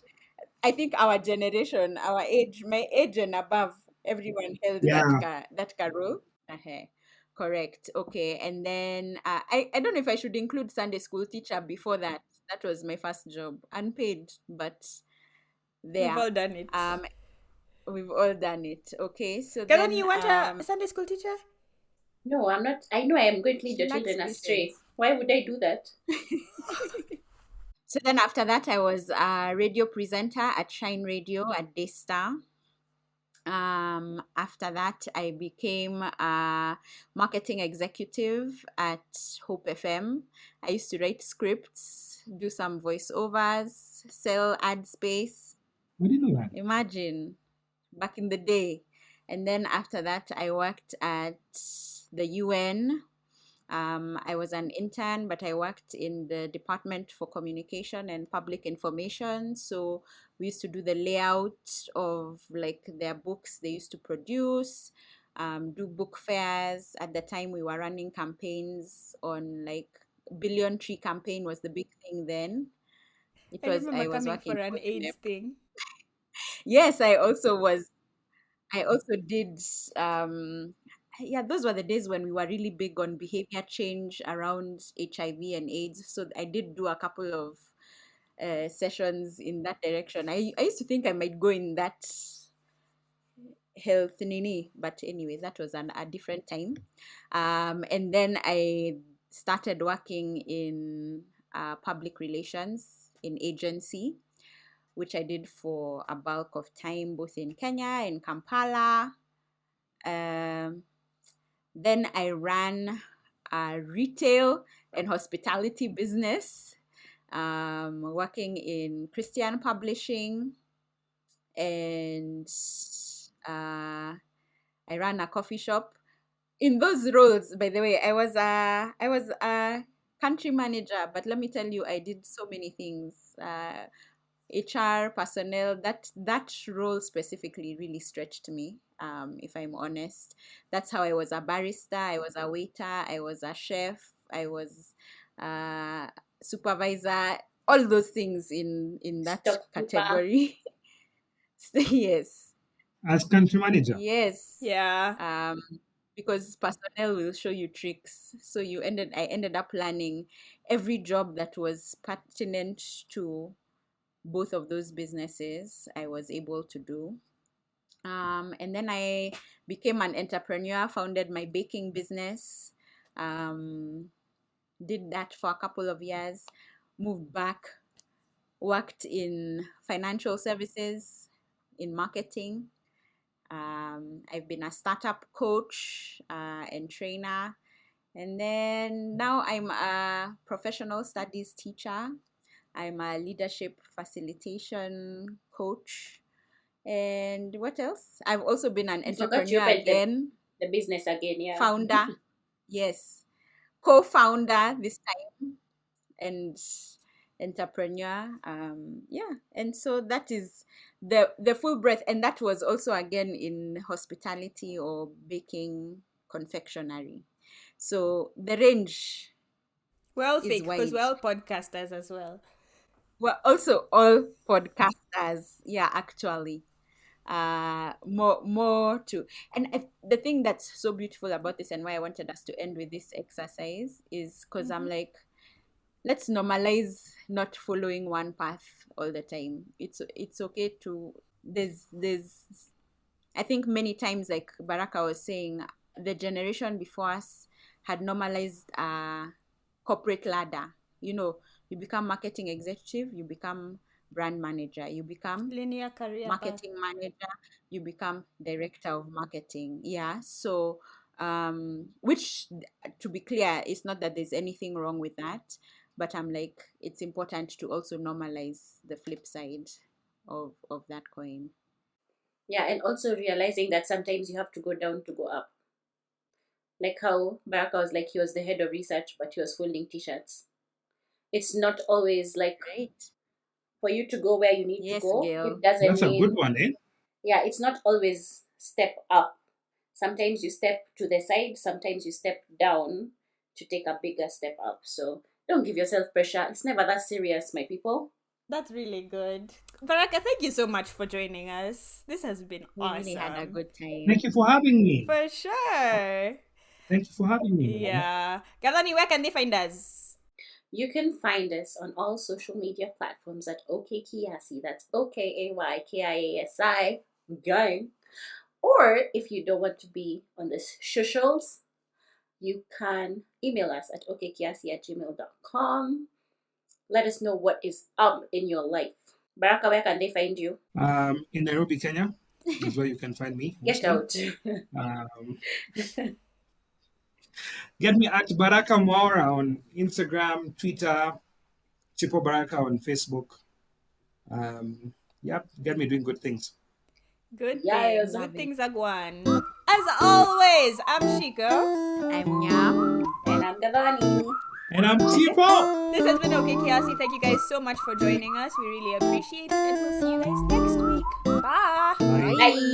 I think our generation, our age, my age and above, everyone held Yeah. that role. Uh-huh. Correct. Okay. And then I don't know if I should include Sunday school teacher before that. That was my first job, unpaid, but We've there. all done it. Um, we've all done it. Okay. So Kevin, then you want a Sunday school teacher? No, I'm not. I know I am going to lead she your lacks children astray. patience. Why would I do that? So then after that, I was a radio presenter at Shine Radio at Daystar. After that, I became a marketing executive at Hope FM. I used to write scripts, do some voiceovers, sell ad space. I didn't know that. Imagine back in the day. And then after that, I worked at the UN. I was an intern, but I worked in the Department for Communication and Public Information. So we used to do the layout of like their books they used to produce, do book fairs. At the time, we were running campaigns on like Billion Tree campaign was the big thing then. I remember I was coming for working an for them. AIDS thing. Yes, I also did yeah, those were the days when we were really big on behavior change around HIV and AIDS. So I did do a couple of sessions in that direction. I used to think I might go in that health nini, but anyway, that was a different time. And then I started working in public relations in agency, which I did for a bulk of time, both in Kenya, in Kampala. Um, then I ran a retail and hospitality business, working in Christian publishing, and I ran a coffee shop. In those roles, by the way, I was a country manager, but let me tell you, I did so many things. HR personnel, that role specifically really stretched me, if I'm honest. That's how I was a barista, I was a waiter, I was a chef, I was a supervisor, all those things in that Stockkeeper. category. Yes, As country manager. yes. Yeah. Because personnel will show you tricks. So I ended up learning every job that was pertinent to both of those businesses I was able to do. And then I became an entrepreneur, founded my baking business, um, did that for a couple of years, moved back, worked in financial services, in marketing. I've been a startup coach and trainer. And then now I'm a professional studies teacher. I'm a leadership facilitation coach. And what else? I've also been an You forgot you entrepreneur opened again, the business again, yeah. founder, yes, co founder this time, and entrepreneur. Yeah. And so that is the full breadth. And that was also again in hospitality or baking, confectionery. So the range We're all is fake because we're wide. all podcasters as well. We're also all podcasters. Yeah, actually. More to, and the thing that's so beautiful about this and why I wanted us to end with this exercise is because I'm like, let's normalize not following one path all the time. It's okay to, there's I think many times, like Baraka was saying, the generation before us had normalized corporate ladder. You know, You become marketing executive, you become brand manager, you become Linear career path. marketing manager, you become director of marketing. Yeah. So, which, to be clear, it's not that there's anything wrong with that, but I'm like, it's important to also normalize the flip side of that coin. Yeah, and also realizing that sometimes you have to go down to go up. Like how Baraka was like he was the head of research, but he was folding t-shirts. It's not always like Great. for you to go where you need to Yes, go. Gail. It doesn't That's a good mean, one, eh? yeah, it's not always step up. Sometimes you step to the side, sometimes you step down to take a bigger step up. So don't give yourself pressure. It's never that serious, my people. That's really good. Baraka, thank you so much for joining us. This has been We really had a awesome. good time. Thank you for having me. For sure. Thank you for having me, man. Yeah. Galani, where can they find us? You can find us on all social media platforms at OKKiasi. That's OKAYKIASI. Gang. Or if you don't want to be on the socials, you can email us at okkiasi@gmail.com. Let us know what is up in your life. Baraka, where can they find you? In Nairobi, Kenya, is where you can find me Get mostly. out. Um, get me at Baraka Mwaura on Instagram, Twitter, Chipo Baraka on Facebook. Yep, get me doing good things. Good Yes. things. Love Good it. things are going. As always, I'm Shiko. I'm Yam. And I'm Gavani. And I'm Chipo. This has been OK Kiasi. Thank you guys so much for joining us. We really appreciate it, and we'll see you guys next week. Bye. Bye. Bye.